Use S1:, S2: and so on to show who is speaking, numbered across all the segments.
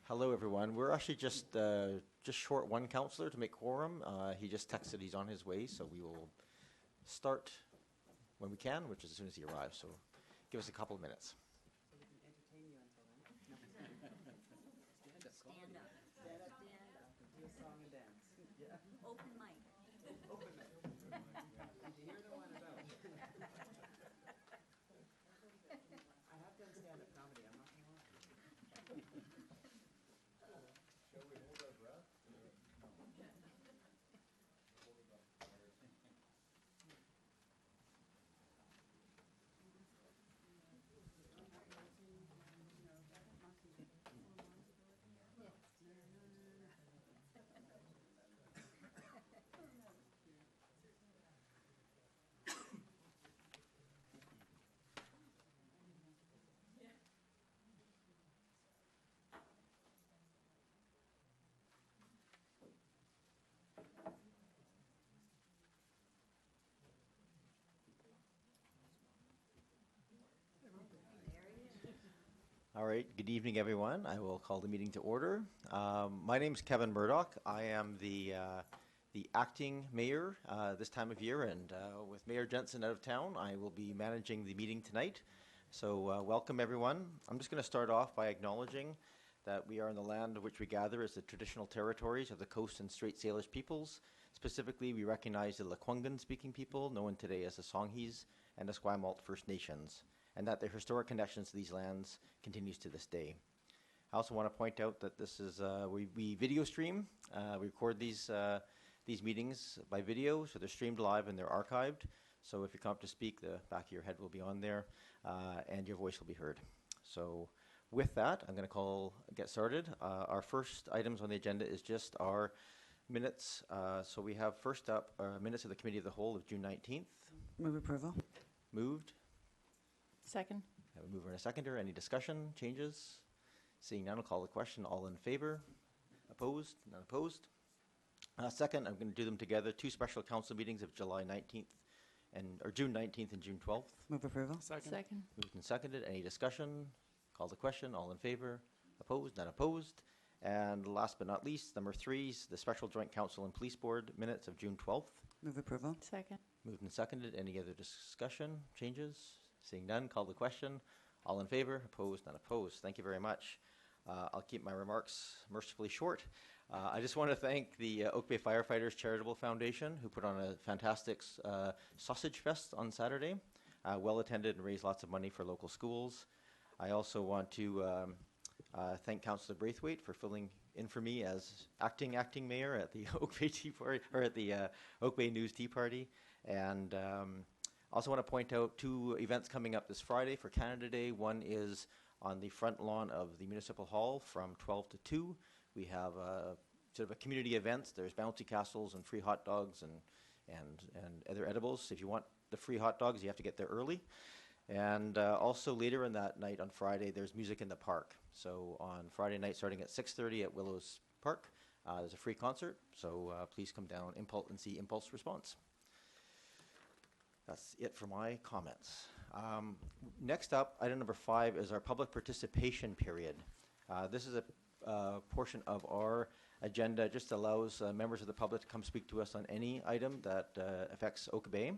S1: Hello, everyone. We're actually just short one counselor to make quorum. He just texted he's on his way, so we will start when we can, which is as soon as he arrives. So give us a couple of minutes.
S2: So we can entertain you until then. No. Stand up. Stand up. Do a song and dance. Yeah.
S3: Open mic.
S2: Open mic. And to hear the one about. I have done stand-up comedy. I'm not gonna lie.
S4: Shall we hold our breath?
S1: All right. Good evening, everyone. I will call the meeting to order. My name is Kevin Burdick. I am the acting mayor this time of year, and with Mayor Jensen out of town, I will be managing the meeting tonight. So welcome, everyone. I'm just going to start off by acknowledging that we are in the land of which we gather as the traditional territories of the Coast and Strait Salish peoples. Specifically, we recognize the Lekwungen-speaking people, known today as the Songhees and the Esquimalt First Nations, and that their historic connections to these lands continues to this day. I also want to point out that this is we video stream. We record these meetings by video, so they're streamed live and they're archived. So if you come up to speak, the back of your head will be on there, and your voice will be heard. So with that, I'm going to get started. Our first items on the agenda is just our minutes. So we have first up minutes of the Committee of the Whole of June 19th.
S2: Move approval.
S1: Moved.
S3: Second.
S1: Have a mover and a seconder. Any discussion, changes? Seeing none, I'll call the question. All in favor? Opposed? None opposed. Second, I'm going to do them together. Two special council meetings of July 19th or June 19th and June 12th.
S2: Move approval.
S3: Second.
S1: Moved and seconded. Any discussion? Call the question. All in favor? Opposed? None opposed. And last but not least, number 3, the special joint council and police board minutes of June 12th.
S2: Move approval.
S3: Second.
S1: Moved and seconded. Any other discussion, changes? Seeing none, call the question. All in favor? Opposed? None opposed. Thank you very much. I'll keep my remarks mercifully short. I just want to thank the Oak Bay Firefighters Charitable Foundation, who put on a fantastic sausage fest on Saturday. Well attended and raised lots of money for local schools. I also want to thank Councillor Braithwaite for filling in for me as acting mayor at the Oak Bay Tea Party, or at the Oak Bay News Tea Party. And also want to point out 2 events coming up this Friday for Canada Day. One is on the front lawn of the Municipal Hall from 12 to 2. We have sort of a community event. There's bouncy castles and free hot dogs and other edibles. If you want the free hot dogs, you have to get there early. And also later in that night on Friday, there's music in the park. So on Friday night, starting at 6:30 at Willows Park, there's a free concert. So please come down and see Impulse Response. That's it for my comments. Next up, item number 5 is our public participation period. This is a portion of our agenda, just allows members of the public to come speak to us on any item that affects Oak Bay.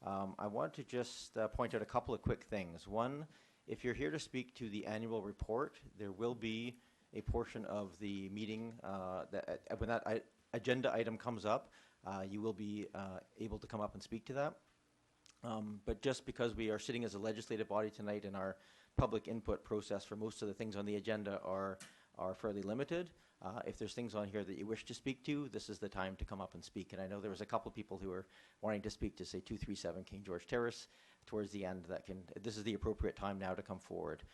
S1: I want to just point out a couple of quick things. One, if you're here to speak to the annual report, there will be a portion of the meeting when that agenda item comes up, you will be able to come up and speak to that. But just because we are sitting as a legislative body tonight and our public input process for most of the things on the agenda are fairly limited, if there's things on here that you wish to speak to, this is the time to come up and speak. And I know there was a couple people who were wanting to speak to, say, 237 King George Terrace towards the end. This is the appropriate time now to come forward.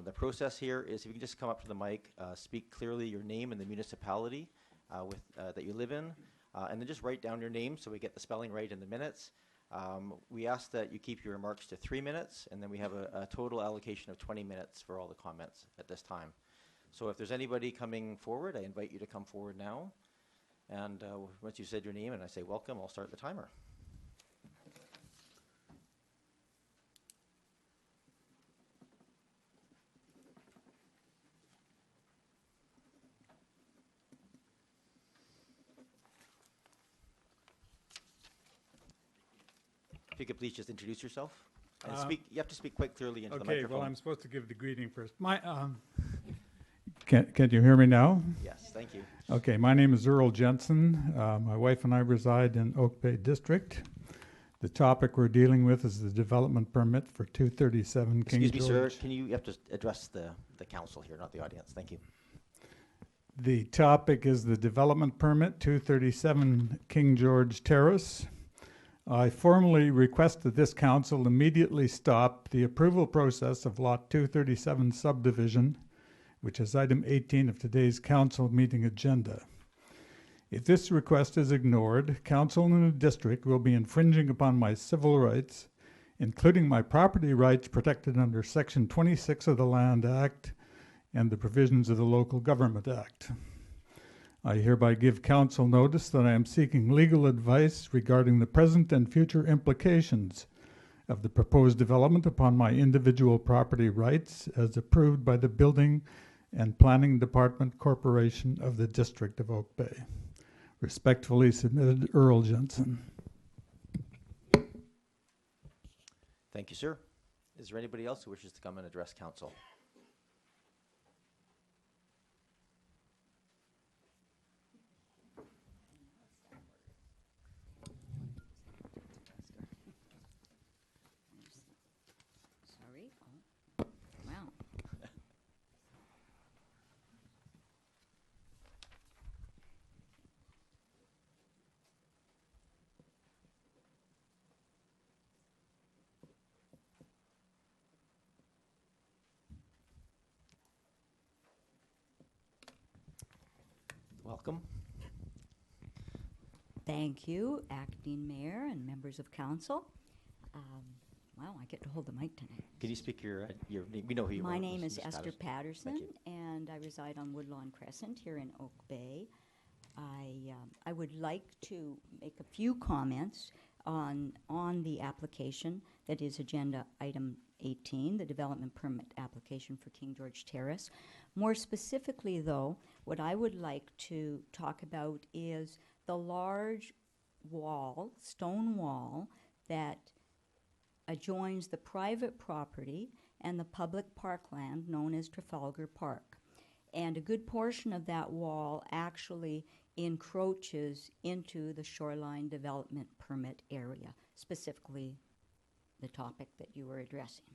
S1: The process here is if you can just come up to the mic, speak clearly your name and the municipality that you live in. and then just write down your name so we get the spelling right in the minutes. We ask that you keep your remarks to 3 minutes, and then we have a total allocation of 20 minutes for all the comments at this time. So if there's anybody coming forward, I invite you to come forward now. And once you said your name and I say welcome, I'll start the timer. If you could please just introduce yourself. And speak. You have to speak quite clearly into the
S5: Okay,
S1: microphone.
S5: well, I'm supposed to give the greeting first. Can you hear me now?
S1: Yes, thank you.
S5: Okay, my name is Earl Jensen. My wife and I reside in Oak Bay District. The topic we're dealing with is the development permit for 237 King
S1: Excuse me, sir.
S5: George.
S1: You have to address the council here, not the audience. Thank you.
S5: The topic is the development permit, 237 King George Terrace. I formally request that this council immediately stop the approval process of Lot 237 subdivision, which is item 18 of today's council meeting agenda. If this request is ignored, council in the district will be infringing upon my civil rights, including my property rights protected under Section 26 of the Land Act and the provisions of the Local Government Act. I hereby give council notice that I am seeking legal advice regarding the present and future implications of the proposed development upon my individual property rights as approved by the Building and Planning Department Corporation of the District of Oak Bay. Respectfully submitted, Earl Jensen.
S1: Thank you, sir. Is there anybody else who wishes to come and address council?
S3: Sorry. Oh. Wow.
S1: Welcome.
S3: Thank you, acting mayor and members of council. Wow, I get to hold the mic tonight.
S1: Can you speak your name? We know who you are.
S3: My name
S1: Ms.
S3: is Esther
S1: Patterson.
S3: Patterson,
S1: Thank you.
S3: and I reside on Woodlawn Crescent here in Oak Bay. I would like to make a few comments on the application that is agenda item 18, the development permit application for King George Terrace. More specifically, though, what I would like to talk about is the large wall, stone wall, that adjoins the private property and the public parkland known as Trafalgar Park. And a good portion of that wall actually encroaches into the shoreline development permit area, specifically the topic that you were addressing.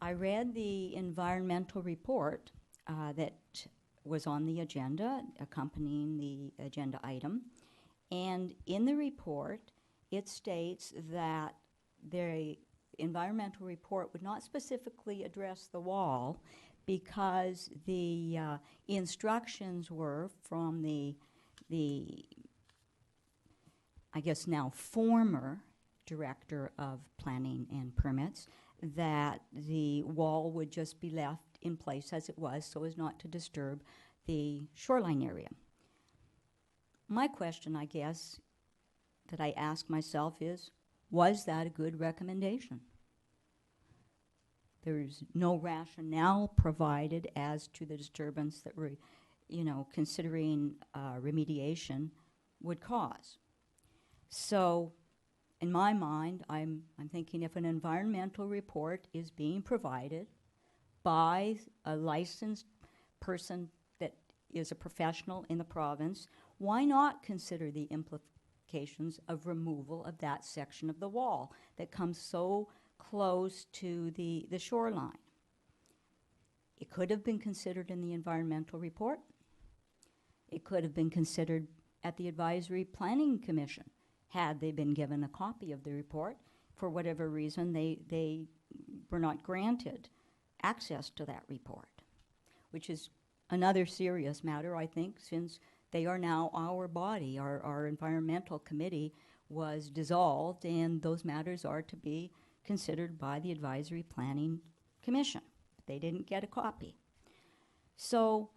S3: I read the environmental report that was on the agenda, accompanying the agenda item, and in the report it states that the environmental report would not specifically address the wall because the instructions were from the I guess now former director of planning and permits that the wall would just be left in place as it was so as not to disturb the shoreline area. My question, I guess, that I ask myself is, was that a good recommendation? There's no rationale provided as to the disturbance that we're, considering remediation would cause. So, in my mind, I'm thinking if an environmental report is being provided by a licensed person that is a professional in the province, why not consider the implications of removal of that section of the wall that comes so close to the shoreline? It could have been considered in the environmental report. It could have been considered at the Advisory Planning Commission had they been given a copy of the report. For whatever reason, they were not granted access to that report, which is another serious matter, I think, since They are now our body. Our environmental committee was dissolved, and those matters are to be considered by the Advisory Planning Commission. They didn't get a copy. So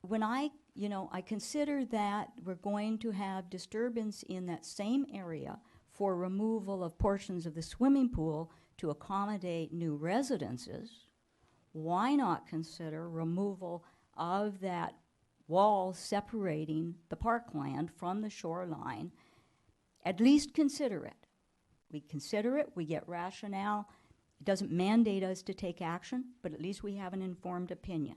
S3: when I consider that we're going to have disturbance in that same area for removal of portions of the swimming pool to accommodate new residences, why not consider removal of that wall separating the parkland from the shoreline? At least consider it. We consider it, we get rationale. It doesn't mandate us to take action, but at least we have an informed opinion.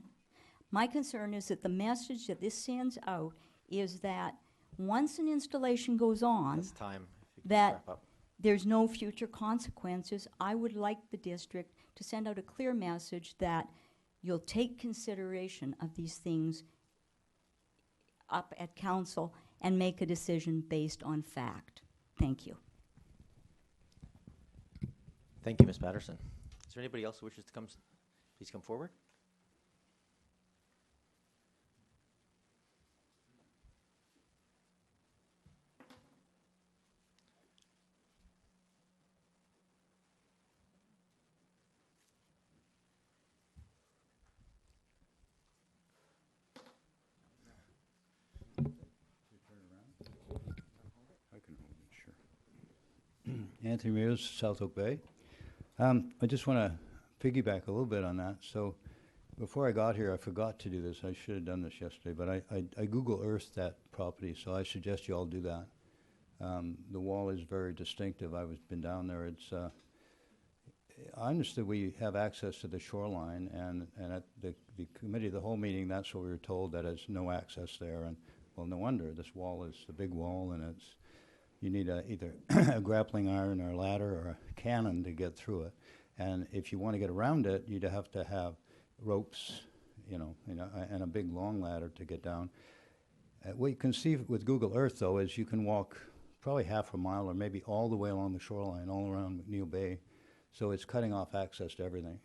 S3: My concern is that the message that this sends out is that once an installation goes on,
S1: That's time. If you could
S3: that
S1: wrap up.
S3: there's no future consequences. I would like the district to send out a clear message that you'll take consideration of these things up at council and make a decision based on fact. Thank you.
S1: Thank you, Ms. Patterson. Is there anybody else who wishes to come? Please come forward.
S6: I can hold it, sure. Anthony Mears, South Oak Bay. I just want to piggyback a little bit on that. So before I got here, I forgot to do this. I should have done this yesterday, but I Google Earthed that property, so I suggest you all do that. The wall is very distinctive. I've been down there. It's I understood we have access to the shoreline, and at the committee, the whole meeting, that's what we were told, that there's no access there. And well, no wonder. This wall is a big wall, and you need either a grappling iron or a ladder or a cannon to get through it. And if you want to get around it, you'd have to have ropes, and a big long ladder to get down. What you can see with Google Earth, though, is you can walk probably half a mile or maybe all the way along the shoreline, all around McNeil Bay. So it's cutting off access to everything.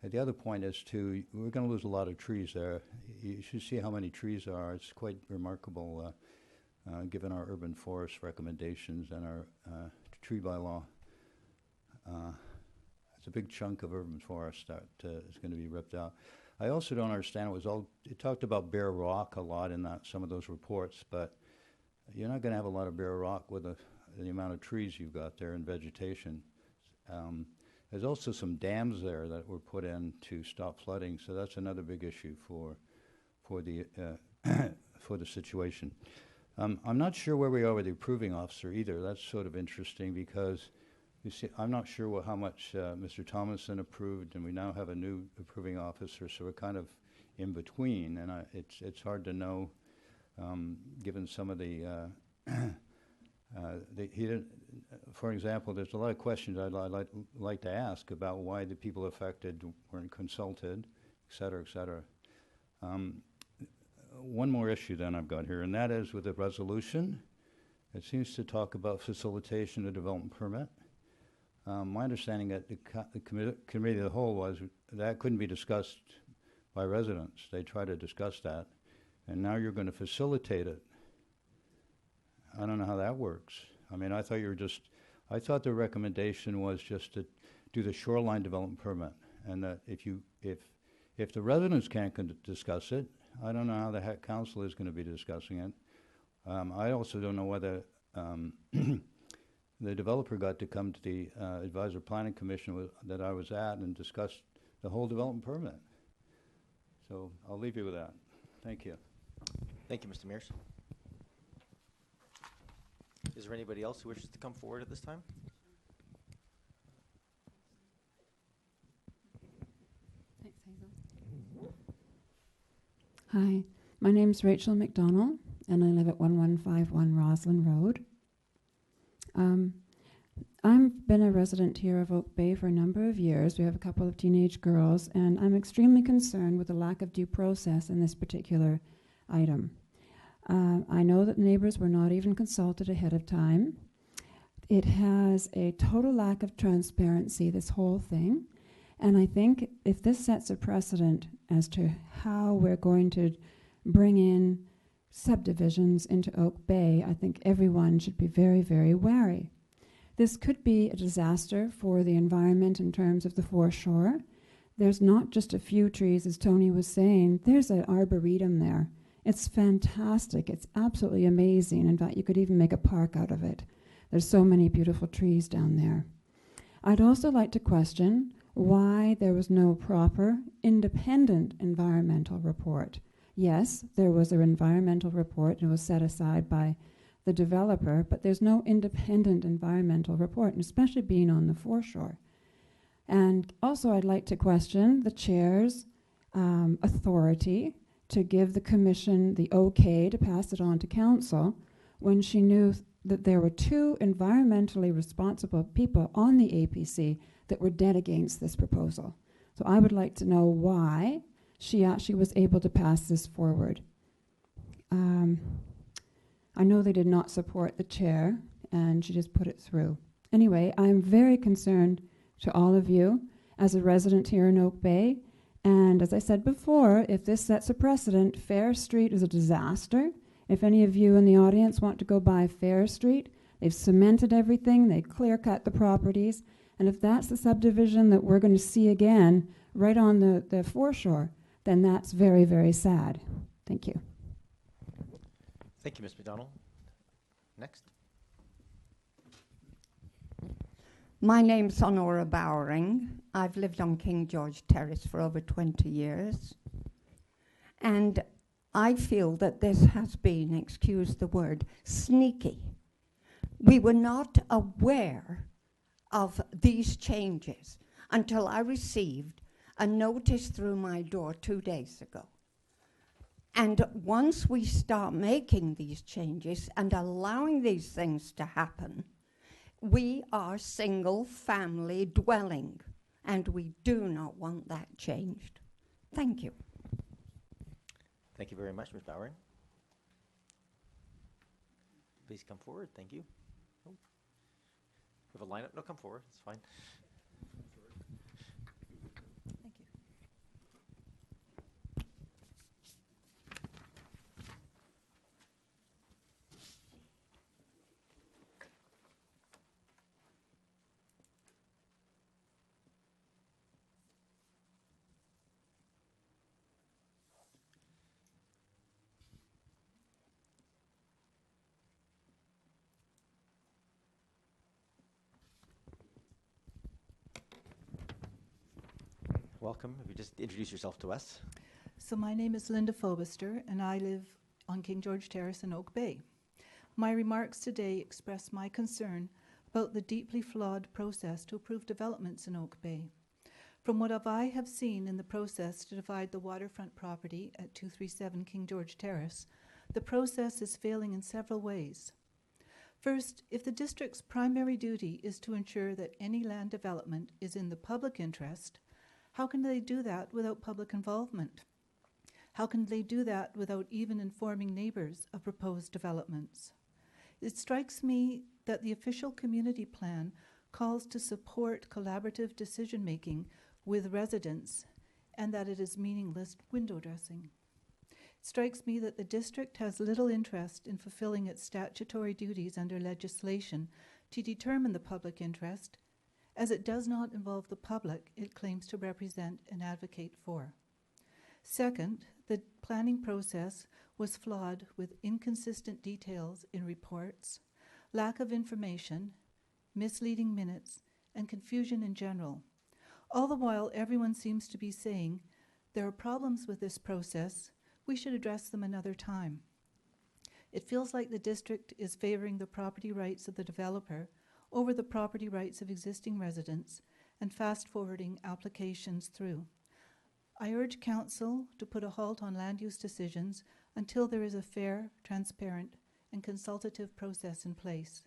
S6: And the other point is, we're going to lose a lot of trees there. You should see how many trees there are. It's quite remarkable, given our urban forest recommendations and our tree bylaw. It's a big chunk of urban forest that is going to be ripped out. I also don't understand, it talked about bare rock a lot in some of those reports, but you're not going to have a lot of bare rock with the amount of trees you've got there and vegetation. There's also some dams there that were put in to stop flooding, so that's another big issue for the for the situation. I'm not sure where we are with the approving officer either. That's sort of interesting because you see, I'm not sure how much Mr. Thomason approved, and we now have a new approving officer, so we're kind of in between, and it's hard to know, given some of the for example, there's a lot of questions I'd like to ask about why the people affected weren't consulted, et cetera, et cetera. One more issue then I've got here, and that is with the resolution. It seems to talk about facilitation of development permit. My understanding that the committee of the whole was that couldn't be discussed by residents. They tried to discuss that, and now you're going to facilitate it. I don't know how that works. I mean, I thought the recommendation was just to do the shoreline development permit, and that if the residents can't discuss it, I don't know how the heck council is going to be discussing it. I also don't know whether the developer got to come to the Advisory Planning Commission that I was at and discuss the whole development permit. So I'll leave you with that. Thank you.
S1: Thank you, Mr. Mears. Is there anybody else who wishes to come forward at this time?
S7: Thanks, Hazel. Hi, my name's Rachel McDonald, and I live at 1151 Roslyn Road. I've been a resident here of Oak Bay for a number of years. We have a couple of teenage girls, and I'm extremely concerned with the lack of due process in this particular item. I know that neighbors were not even consulted ahead of time. It has a total lack of transparency, this whole thing. And I think if this sets a precedent as to how we're going to bring in subdivisions into Oak Bay, I think everyone should be very, very wary. This could be a disaster for the environment in terms of the foreshore. There's not just a few trees, as Tony was saying. There's an arboretum there. It's fantastic. It's absolutely amazing. In fact, you could even make a park out of it. There's so many beautiful trees down there. I'd also like to question why there was no proper independent environmental report. Yes, there was an environmental report and it was set aside by the developer, but there's no independent environmental report, and especially being on the foreshore. And also I'd like to question the chair's authority to give the commission the okay to pass it on to council when she knew that there were two environmentally responsible people on the APC that were dead against this proposal. So I would like to know why she actually was able to pass this forward. I know they did not support the chair, and she just put it through. Anyway, I'm very concerned to all of you as a resident here in Oak Bay. And as I said before, if this sets a precedent, Fair Street is a disaster. If any of you in the audience want to go by Fair Street, they've cemented everything, they clear-cut the properties, and if that's the subdivision that we're going to see again right on the foreshore, then that's very, very sad. Thank you.
S1: Thank you, Ms. McDonald. Next.
S8: My name's Honora Bowering. I've lived on King George Terrace for over 20 years. And I feel that this has been, excuse the word, sneaky. We were not aware of these changes until I received a notice through my door 2 days ago. And once we start making these changes and allowing these things to happen, we are single-family dwelling, and we do not want that changed. Thank you.
S1: Thank you very much, Ms. Bowering. Please come forward. Thank you. Oh. We have a lineup. No, come forward. It's fine.
S9: Thank you.
S1: Welcome. If you just introduce yourself to us.
S9: So my name is Linda Phobister, and I live on King George Terrace in Oak Bay. My remarks today express my concern about the deeply flawed process to approve developments in Oak Bay. From what I have seen in the process to divide the waterfront property at 237 King George Terrace, the process is failing in several ways. First, if the district's primary duty is to ensure that any land development is in the public interest, how can they do that without public involvement? How can they do that without even informing neighbours of proposed developments? It strikes me that the official community plan calls to support collaborative decision-making with residents and that it is meaningless window dressing. It strikes me that the district has little interest in fulfilling its statutory duties under legislation to determine the public interest, as it does not involve the public it claims to represent and advocate for. Second, the planning process was flawed with inconsistent details in reports, lack of information, misleading minutes, and confusion in general. All the while, everyone seems to be saying, there are problems with this process, we should address them another time. It feels like the district is favoring the property rights of the developer over the property rights of existing residents and fast-forwarding applications through. I urge Council to put a halt on land use decisions until there is a fair, transparent, and consultative process in place.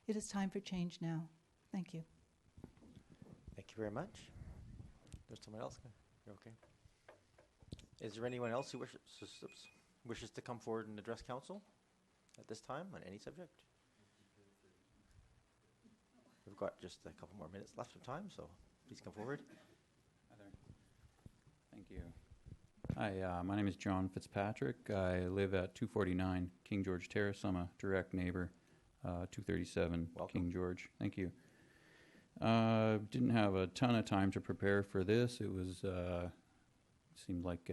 S9: It is time for change now. Thank you.
S1: Thank you very much. There's someone else? You're okay. Is there anyone else who wishes to come forward and address Council at this time on any subject? We've got just a couple more minutes left of time, so please come forward.
S6: Hi there. Thank you.
S10: Hi, my name is John Fitzpatrick. I live at 249 King George Terrace. I'm a direct neighbor, 237
S1: Welcome.
S10: King George. Thank you. Didn't have a ton of time to prepare for this. It was, seemed like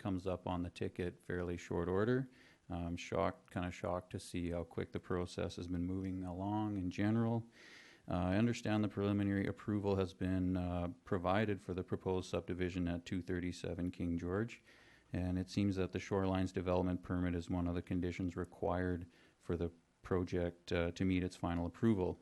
S10: comes up on the ticket fairly short order. I'm kind of shocked to see how quick the process has been moving along in general. I understand the preliminary approval has been provided for the proposed subdivision at 237 King George, and it seems that the Shorelines Development Permit is one of the conditions required for the project to meet its final approval.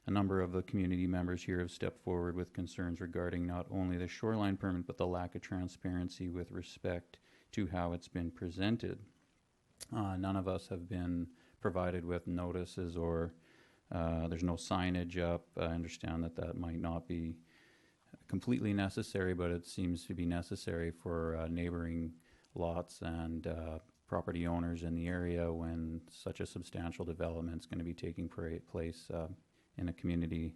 S10: A number of the community members here have stepped forward with concerns regarding not only the shoreline permit, but the lack of transparency with respect to how it's been presented. None of us have been provided with notices or there's no signage up. I understand that that might not be completely necessary, but it seems to be necessary for neighboring lots and property owners in the area when such a substantial development is going to be taking place in a community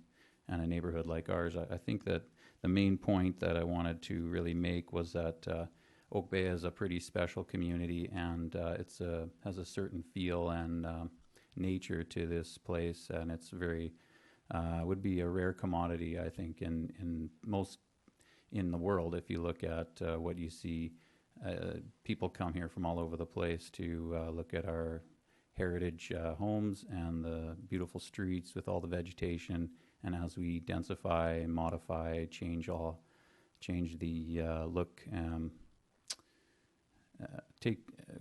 S10: and a neighborhood like ours. I think that the main point that I wanted to really make was that Oak Bay is a pretty special community, and it's has a certain feel and nature to this place, and it's very would be a rare commodity, I think, in most in the world. If you look at what you see, people come here from all over the place to look at our heritage homes and the beautiful streets with all the vegetation, and as we densify and modify, change the look,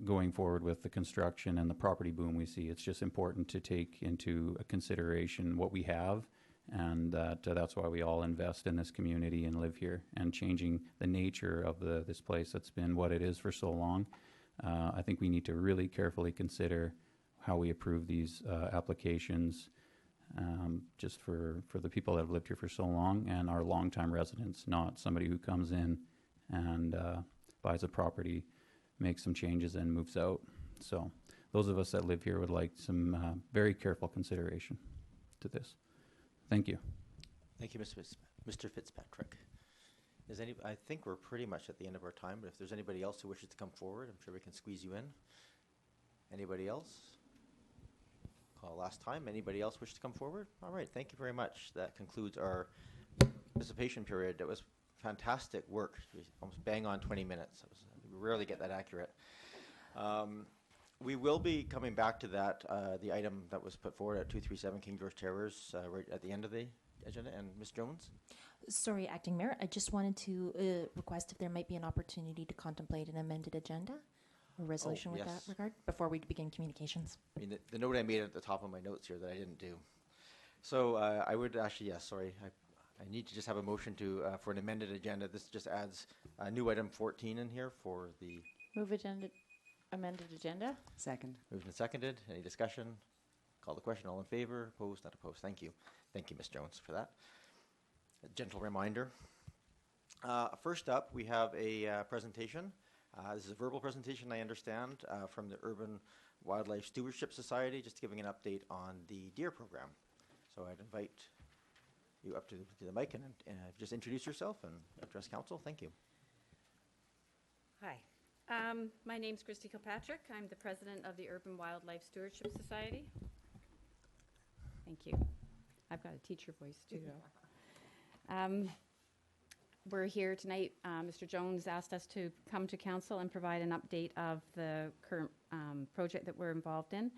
S10: going forward with the construction and the property boom we see, it's just important to take into consideration what we have, and that's why we all invest in this community and live here, and changing the nature of this place that's been what it is for so long. I think we need to really carefully consider how we approve these applications, just for the people that have lived here for so long and our longtime residents, not somebody who comes in and buys a property, makes some changes, and moves out. So those of us that live here would like some very careful consideration to this. Thank you.
S1: Thank you, Mr. Fitzpatrick. I think we're pretty much at the end of our time, but if there's anybody else who wishes to come forward, I'm sure we can squeeze you in. Anybody else? Call last time. Anybody else wish to come forward? All right, thank you very much. That concludes our participation period. That was fantastic work. We almost bang on 20 minutes. We rarely get that accurate. We will be coming back to that, the item that was put forward at 237 King George Terrace, right at the end of the agenda. And Ms. Jones?
S11: Sorry, Acting Mayor, I just wanted to request if there might be an opportunity to contemplate an amended agenda or resolution with that regard before we begin communications.
S1: I mean, the note I made at the top of my notes here that I didn't do. So I would actually, yes, sorry. I need to just have a motion to for an amended agenda. This just adds a new item 14 in here for the...
S12: Move amended agenda.
S2: Second.
S1: Moved and seconded. Any discussion? Call the question. All in favor? Opposed? Not opposed. Thank you. Thank you, Ms. Jones, for that. A gentle reminder. First up, we have a presentation. This is a verbal presentation, I understand, from the Urban Wildlife Stewardship Society, just giving an update on the deer program. So I'd invite you up to the mic and just introduce yourself and address council. Thank you.
S12: Hi. My name's Christy Kilpatrick. I'm the president of the Urban Wildlife Stewardship Society. Thank you. I've got a teacher voice too, though. We're here tonight. Mr. Jones asked us to come to council and provide an update of the current project that we're involved in.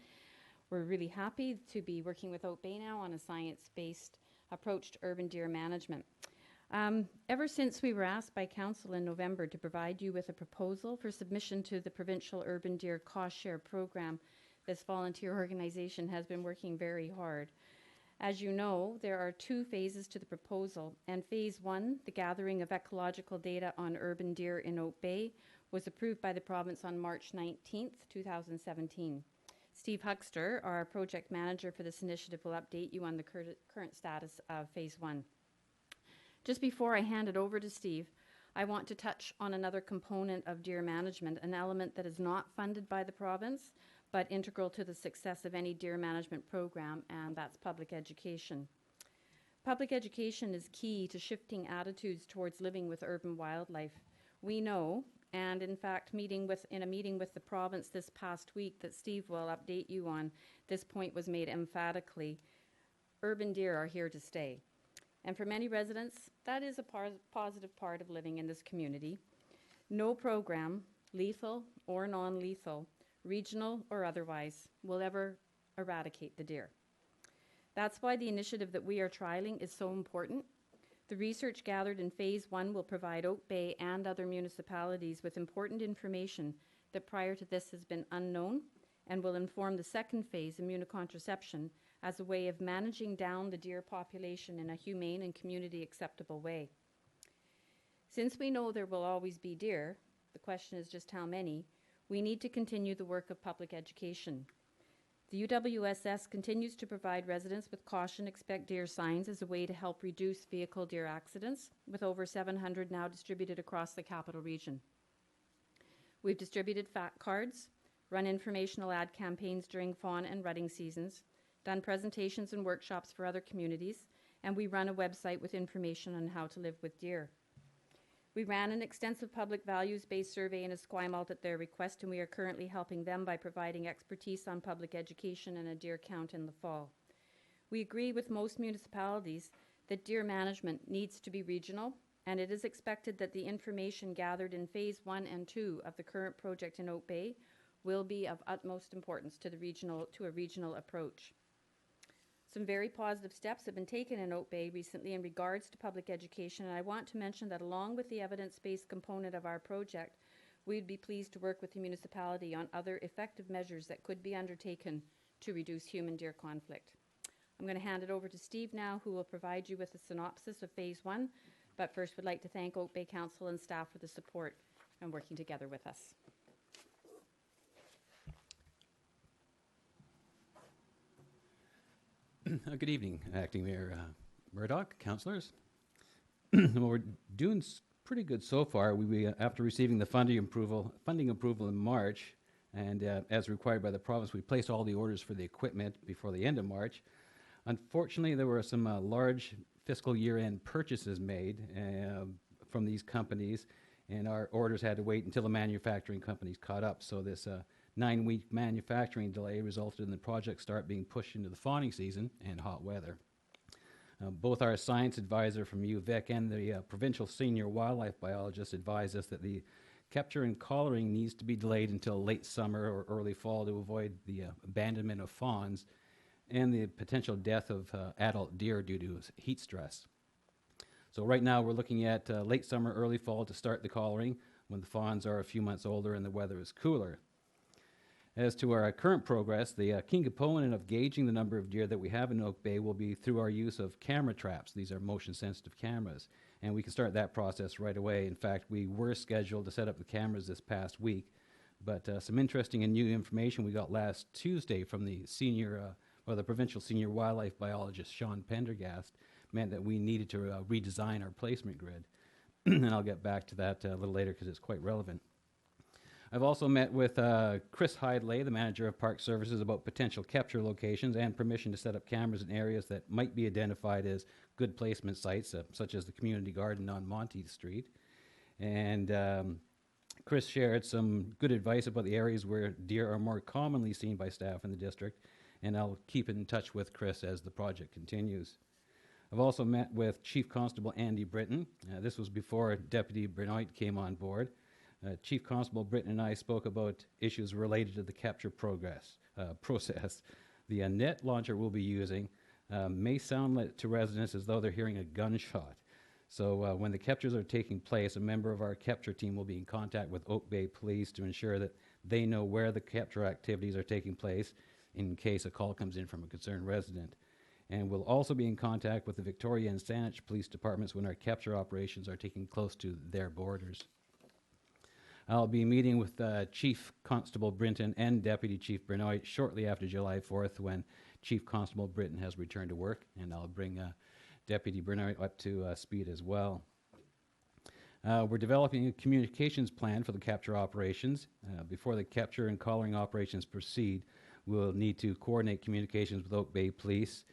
S12: We're really happy to be working with Oak Bay now on a science-based approach to urban deer management. Ever since we were asked by council in November to provide you with a proposal for submission to the Provincial Urban Deer Cost Share Program, this volunteer organization has been working very hard. As you know, there are 2 phases to the proposal, and phase 1, the gathering of ecological data on urban deer in Oak Bay, was approved by the province on March 19th, 2017. Steve Huckster, our project manager for this initiative, will update you on the current status of phase 1. Just before I hand it over to Steve, I want to touch on another component of deer management, an element that is not funded by the province, but integral to the success of any deer management program, and that's public education. Public education is key to shifting attitudes towards living with urban wildlife. We know, and in fact, in a meeting with the province this past week that Steve will update you on, this point was made emphatically. Urban deer are here to stay. And for many residents, that is a positive part of living in this community. No program, lethal or non-lethal, regional or otherwise, will ever eradicate the deer. That's why the initiative that we are trialing is so important. The research gathered in Phase 1 will provide Oak Bay and other municipalities with important information that prior to this has been unknown, and will inform the second phase, immunocontraception, as a way of managing down the deer population in a humane and community acceptable way. Since we know there will always be deer, the question is just how many, we need to continue the work of public education. The UWSS continues to provide residents with caution expect deer signs as a way to help reduce vehicle deer accidents, with over 700 now distributed across the capital region. We've distributed fact cards, run informational ad campaigns during fawn and rutting seasons, done presentations and workshops for other communities, and we run a website with information on how to live with deer. We ran an extensive public values-based survey in Esquimalt at their request, and we are currently helping them by providing expertise on public education and a deer count in the fall. We agree with most municipalities that deer management needs to be regional, and it is expected that the information gathered in Phase 1 and 2 of the current project in Oak Bay will be of utmost importance to a regional approach. Some very positive steps have been taken in Oak Bay recently in regards to public education, and I want to mention that along with the evidence-based component of our project, we'd be pleased to work with the municipality on other effective measures that could be undertaken to reduce human-deer conflict. I'm going to hand it over to Steve now, who will provide you with a synopsis of Phase 1, but first would like to thank Oak Bay Council and staff for the support and working together with us.
S13: Good evening, Acting Mayor Burdick, councillors. Well, we're doing pretty good so far. We after receiving the funding approval in March, and as required by the province, we placed all the orders for the equipment before the end of March. Unfortunately, there were some large fiscal year-end purchases made from these companies, and our orders had to wait until the manufacturing companies caught up. So this 9-week manufacturing delay resulted in the project start being pushed into the fawning season and hot weather. Both our science advisor from UVic and the Provincial Senior Wildlife Biologist advised us that the capture and collaring needs to be delayed until late summer or early fall to avoid the abandonment of fawns and the potential death of adult deer due to heat stress. So right now we're looking at late summer, early fall to start the collaring when the fawns are a few months older and the weather is cooler. As to our current progress, the key component of gauging the number of deer that we have in Oak Bay will be through our use of camera traps. These are motion-sensitive cameras, and we can start that process right away. In fact, we were scheduled to set up the cameras this past week, but some interesting and new information we got last Tuesday from the the Provincial Senior Wildlife Biologist, Sean Pendergast, meant that we needed to redesign our placement grid. And I'll get back to that a little later because it's quite relevant. I've also met with Chris Hidlay, the manager of Park Services, about potential capture locations and permission to set up cameras in areas that might be identified as good placement sites, such as the community garden on Monty Street. And Chris shared some good advice about the areas where deer are more commonly seen by staff in the district, and I'll keep in touch with Chris as the project continues. I've also met with Chief Constable Andy Britton. This was before Deputy Benoit came on board. Chief Constable Britton and I spoke about issues related to the capture process. The net launcher we'll be using may sound to residents as though they're hearing a gunshot. So when the captures are taking place, a member of our capture team will be in contact with Oak Bay Police to ensure that they know where the capture activities are taking place in case a call comes in from a concerned resident. And we'll also be in contact with the Victoria and Saanich Police Departments when our capture operations are taking close to their borders. I'll be meeting with Chief Constable Brinton and Deputy Chief Benoit shortly after July 4th when Chief Constable Brinton has returned to work, and I'll bring Deputy Benoit up to speed as well. We're developing a communications plan for the capture operations. Before the capture and collaring operations proceed, we'll need to coordinate communications with Oak Bay Police,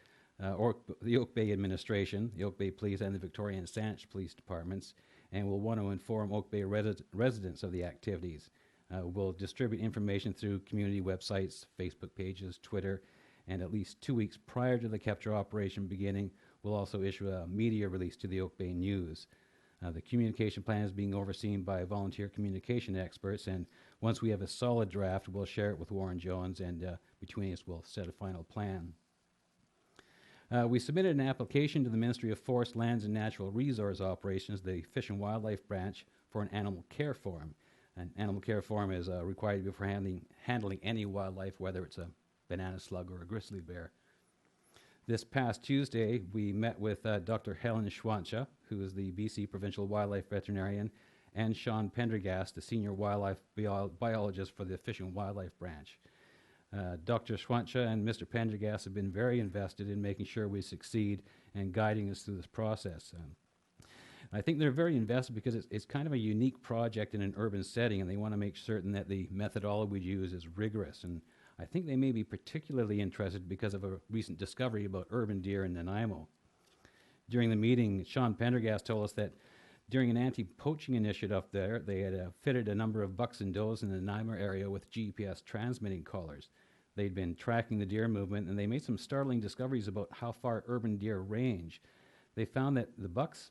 S13: or the Oak Bay Administration, the Oak Bay Police, and the Victoria and Saanich Police Departments. and will want to inform Oak Bay residents of the activities. We'll distribute information through community websites, Facebook pages, Twitter, and at least 2 weeks prior to the capture operation beginning, we'll also issue a media release to the Oak Bay News. The communication plan is being overseen by volunteer communication experts, and once we have a solid draft, we'll share it with Warren Jones, and between us, we'll set a final plan. We submitted an application to the Ministry of Forest, Lands and Natural Resource Operations, the Fish and Wildlife Branch, for an animal care form. An animal care form is required before handling any wildlife, whether it's a banana slug or a grizzly bear. This past Tuesday, we met with Dr. Helen Schwancha, who is the BC Provincial Wildlife Veterinarian, and Sean Pendergast, the Senior Wildlife Biologist for the Fish and Wildlife Branch. Dr. Schwancha and Mr. Pendergast have been very invested in making sure we succeed and guiding us through this process. I think they're very invested because it's kind of a unique project in an urban setting, and they want to make certain that the methodology we use is rigorous. And I think they may be particularly interested because of a recent discovery about urban deer in Nanaimo. During the meeting, Sean Pendergast told us that during an anti-poaching initiative up there, they had fitted a number of bucks and does in the Nanaimo area with GPS transmitting collars. They'd been tracking the deer movement, and they made some startling discoveries about how far urban deer range. They found that the bucks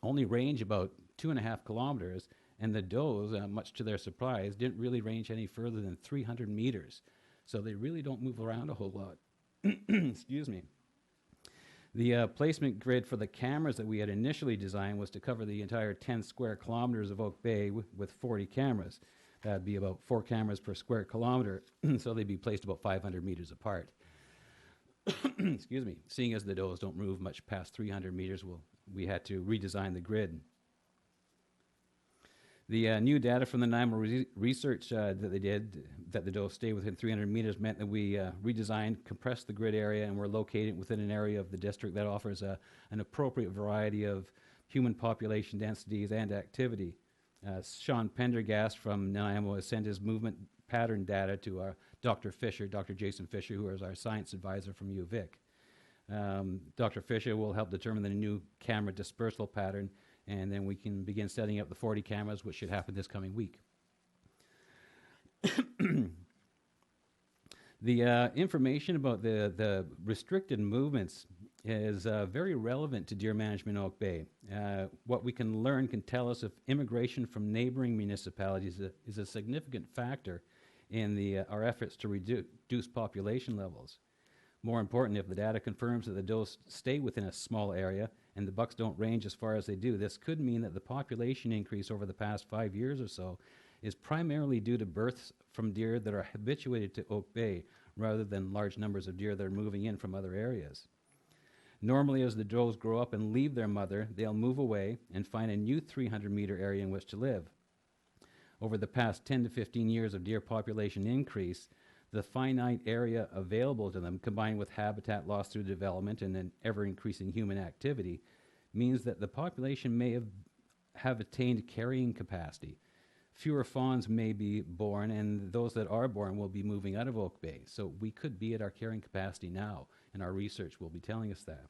S13: only range about 2.5 kilometers, and the does, much to their surprise, didn't really range any further than 300 meters. So they really don't move around a whole lot. Excuse me. The placement grid for the cameras that we had initially designed was to cover the entire 10 square kilometers of Oak Bay with 40 cameras. That'd be about 4 cameras per square kilometer, so they'd be placed about 500 meters apart. Excuse me. Seeing as the does don't move much past 300 meters, we had to redesign the grid. The new data from the Nanaimo research that they did, that the does stay within 300 meters, meant that we redesigned, compressed the grid area, and we're located within an area of the district that offers an appropriate variety of human population densities and activity. Sean Pendergast from Nanaimo has sent his movement pattern data to Dr. Fisher, Dr. Jason Fisher, who is our science advisor from UVic. Dr. Fisher will help determine the new camera dispersal pattern, and then we can begin setting up the 40 cameras, which should happen this coming week. The information about the restricted movements is very relevant to deer management in Oak Bay. What we can learn can tell us if immigration from neighboring municipalities is a significant factor in our efforts to reduce population levels. More important, if the data confirms that the does stay within a small area and the bucks don't range as far as they do, this could mean that the population increase over the past 5 years or so is primarily due to births from deer that are habituated to Oak Bay rather than large numbers of deer that are moving in from other areas. Normally, as the does grow up and leave their mother, they'll move away and find a new 300-meter area in which to live. Over the past 10 to 15 years of deer population increase, the finite area available to them, combined with habitat loss through development and an ever-increasing human activity, means that the population may have attained carrying capacity. Fewer fawns may be born, and those that are born will be moving out of Oak Bay. So we could be at our carrying capacity now, and our research will be telling us that.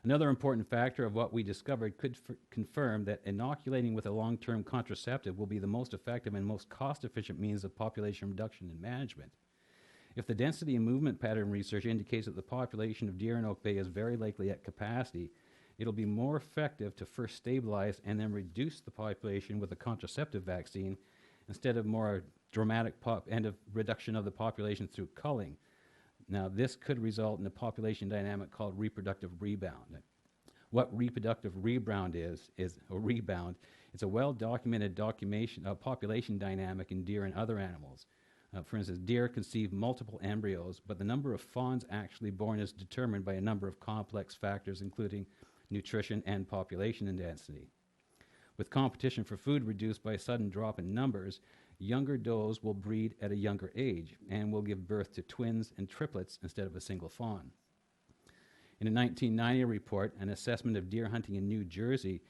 S13: Another important factor of what we discovered could confirm that inoculating with a long-term contraceptive will be the most effective and most cost-efficient means of population reduction and management. If the density and movement pattern research indicates that the population of deer in Oak Bay is very likely at capacity, it'll be more effective to first stabilize and then reduce the population with a contraceptive vaccine instead of more dramatic reduction of the population through culling. Now, this could result in a population dynamic called reproductive rebound. What reproductive rebound is a rebound. It's a well-documented population dynamic in deer and other animals. For instance, deer conceive multiple embryos, but the number of fawns actually born is determined by a number of complex factors, including nutrition and population density. With competition for food reduced by a sudden drop in numbers, younger does will breed at a younger age and will give birth to twins and triplets instead of a single fawn. In a 1990 report, an assessment of deer hunting in New Jersey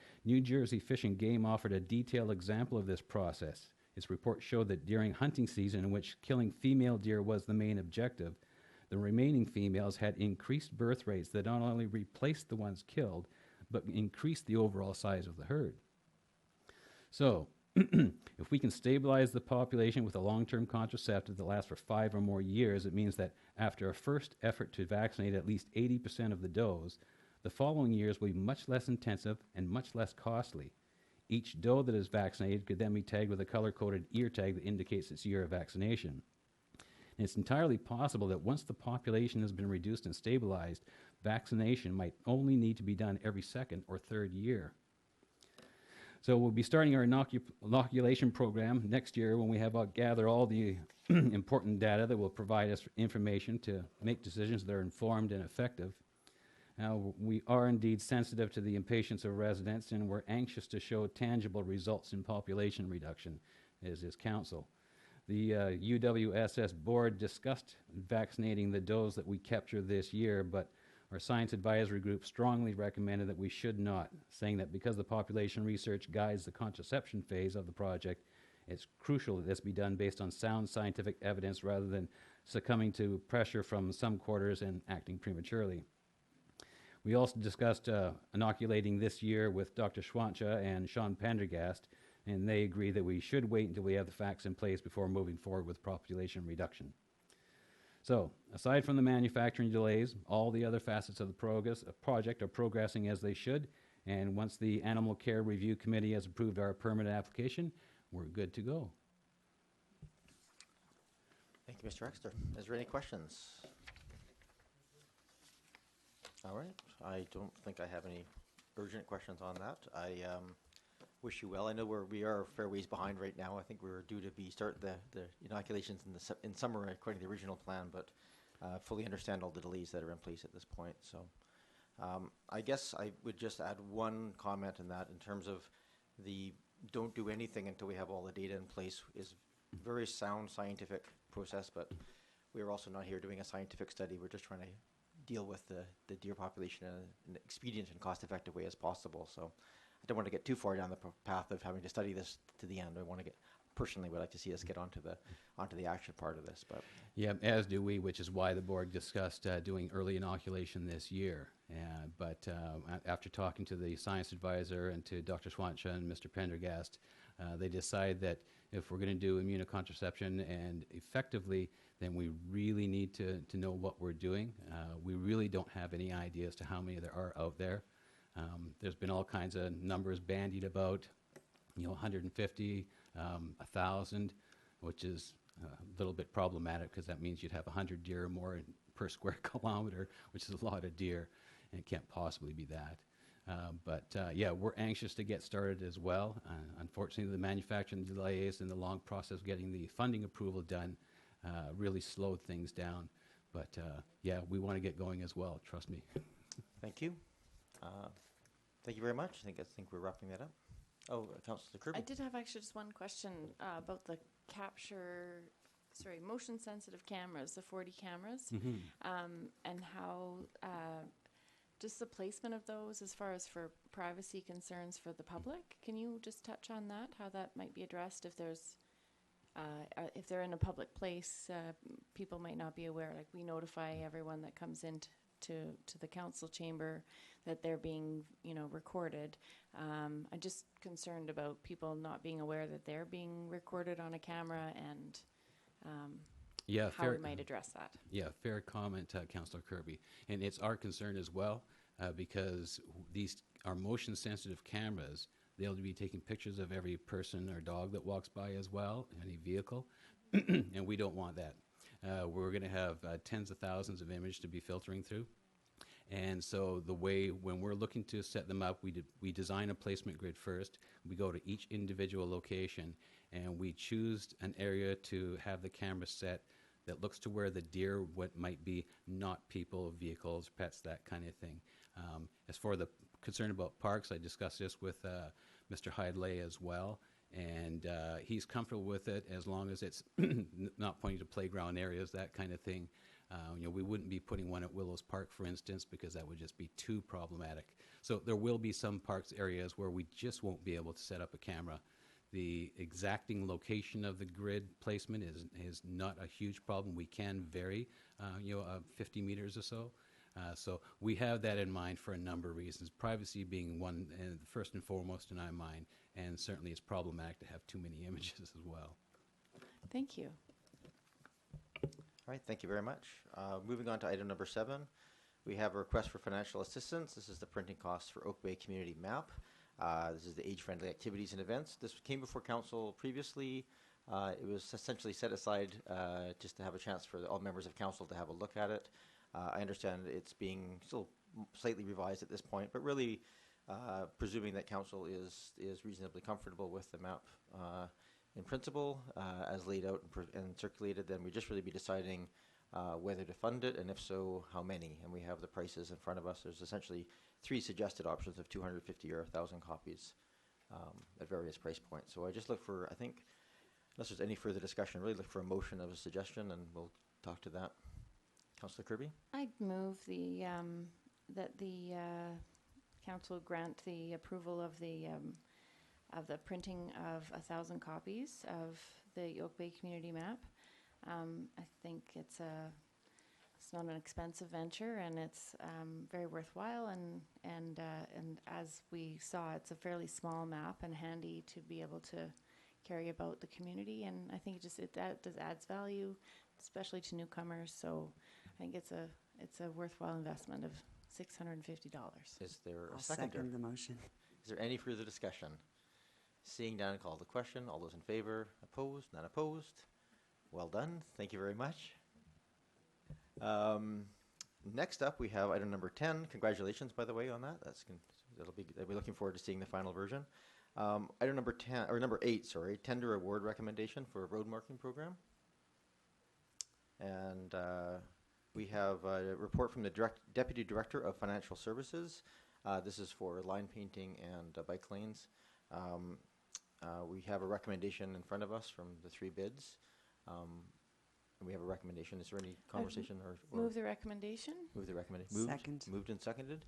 S13: Fish and Game offered a detailed example of this process. Its report showed that during hunting season, in which killing female deer was the main objective, the remaining females had increased birth rates that not only replaced the ones killed, but increase the overall size of the herd. So, if we can stabilize the population with a long-term contraceptive that lasts for 5 or more years, it means that after a first effort to vaccinate at least 80% of the does, the following years will be much less intensive and much less costly. Each doe that is vaccinated could then be tagged with a color-coded ear tag that indicates its year of vaccination. And it's entirely possible that once the population has been reduced and stabilized, vaccination might only need to be done every second or third year. So we'll be starting our inoculation program next year when we have gather all the important data that will provide us information to make decisions that are informed and effective. Now, we are indeed sensitive to the impatience of residents, and we're anxious to show tangible results in population reduction, as is council. The UWSS board discussed vaccinating the does that we capture this year, but our science advisory group strongly recommended that we should not, saying that because the population research guides the contraception phase of the project, it's crucial that this be done based on sound scientific evidence rather than succumbing to pressure from some quarters and acting prematurely. We also discussed inoculating this year with Dr. Schwancha and Sean Pendergast, and they agree that we should wait until we have the facts in place before moving forward with population reduction. So, aside from the manufacturing delays, all the other facets of the project are progressing as they should, and once the Animal Care Review Committee has approved our permit application, we're good to go.
S1: Thank you, Mr. Exter. Is there any questions? All right. I don't think I have any urgent questions on that. I wish you well. I know we are a fair ways behind right now. I think we were due to start the inoculations in summer according to the original plan, but fully understand all the delays that are in place at this point. So I guess I would just add one comment in that in terms of the don't do anything until we have all the data in place is very sound scientific process, but we are also not here doing a scientific study. We're just trying to deal with the deer population in an expedient and cost-effective way as possible. So I don't want to get too far down the path of having to study this to the end. I want to personally would like to see us get onto the action part of this. But
S13: yeah, as do we, which is why the board discussed doing early inoculation this year. But after talking to the science advisor and to Dr. Schwancha and Mr. Pendergast, they decide that if we're going to do immunocontraception and effectively, then we really need to know what we're doing. We really don't have any idea as to how many there are out there. There's been all kinds of numbers bandied about, 150, 1,000, which is a little bit problematic because that means you'd have 100 deer or more per square kilometer, which is a lot of deer, and it can't possibly be that. Yeah, we're anxious to get started as well. Unfortunately, the manufacturing delays and the long process of getting the funding approval done really slowed things down. But yeah, we want to get going as well, trust me.
S1: Thank you. Thank you very much. I think we're wrapping that up. Oh, Councillor Kirby.
S14: I did have actually just one question about the motion sensitive cameras, the 40 cameras, and how just the placement of those as far as for privacy concerns for the public. Can you just touch on that, how that might be addressed if if they're in a public place, people might not be aware, like we notify everyone that comes into to the council chamber that they're being, recorded. I'm just concerned about people not being aware that they're being recorded on a camera and how we might address that.
S13: Yeah, fair comment, Councillor Kirby. And it's our concern as well because these are motion-sensitive cameras. They'll be taking pictures of every person or dog that walks by as well, any vehicle, and we don't want that. We're going to have tens of thousands of images to be filtering through. And so the way, when we're looking to set them up, we design a placement grid first. We go to each individual location, and we choose an area to have the camera set that looks to where the deer might be, not people, vehicles, pets, that kind of thing. As for the concern about parks, I discussed this with Mr. Hidlay as well, and he's comfortable with it as long as it's not pointing to playground areas, that kind of thing. We wouldn't be putting one at Willows Park, for instance, because that would just be too problematic. So there will be some parks areas where we just won't be able to set up a camera. The exacting location of the grid placement is not a huge problem. We can vary, 50 meters or so. So we have that in mind for a number of reasons, privacy being one, and first and foremost in our mind, and certainly it's problematic to have too many images as well.
S14: Thank you.
S1: All right, thank you very much. Moving on to item number 7, we have a request for financial assistance. This is the printing costs for Oak Bay Community Map. This is the age-friendly activities and events. This came before council previously. It was essentially set aside just to have a chance for all members of council to have a look at it. I understand it's being still slightly revised at this point, but really presuming that council is reasonably comfortable with the map in principle as laid out and circulated, then we'd just really be deciding whether to fund it, and if so, how many. And we have the prices in front of us. There's essentially 3 suggested options of 250 or 1,000 copies at various price points. So I just look for, I think, unless there's any further discussion, really look for a motion of a suggestion, and we'll talk to that. Councillor Kirby?
S14: I'd move that the council grant the approval of the printing of 1,000 copies of the Oak Bay Community Map. I think it's not an expensive venture, and it's very worthwhile. And as we saw, it's a fairly small map and handy to be able to carry about the community. And I think it adds value, especially to newcomers. So I think it's a worthwhile investment of $650.
S1: Is there a
S2: I'll
S1: seconder?
S2: second the motion.
S1: Is there any further discussion? Seeing none, call the question. All those in favor? Opposed? None opposed? Well done. Thank you very much. Next up, we have item number 10. Congratulations, by the way, on that. I'll be looking forward to seeing the final version. Item number 10, or number 8, sorry, tender award recommendation for a road marking program. And we have a report from the Deputy Director of Financial Services. This is for line painting and bike lanes. We have a recommendation in front of us from the 3 bids. And we have a recommendation. Is there any conversation or
S14: move the recommendation?
S1: Move the recommendation. Moved,
S2: Second.
S1: Moved and seconded.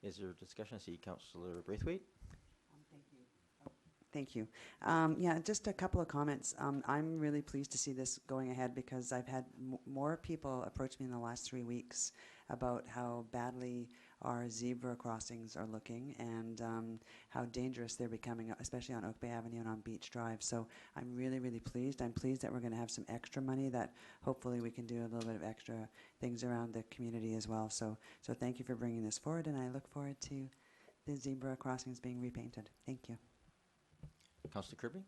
S1: Is there discussion? I see Councillor Braithwaite.
S2: Thank you. Yeah, just a couple of comments. I'm really pleased to see this going ahead because I've had more people approach me in the last 3 weeks about how badly our zebra crossings are looking and how dangerous they're becoming, especially on Oak Bay Avenue and on Beach Drive. So I'm really, really pleased. I'm pleased that we're going to have some extra money that hopefully we can do a little bit of extra things around the community as well. So thank you for bringing this forward, and I look forward to the zebra crossings being repainted. Thank you.
S1: Councillor Kirby?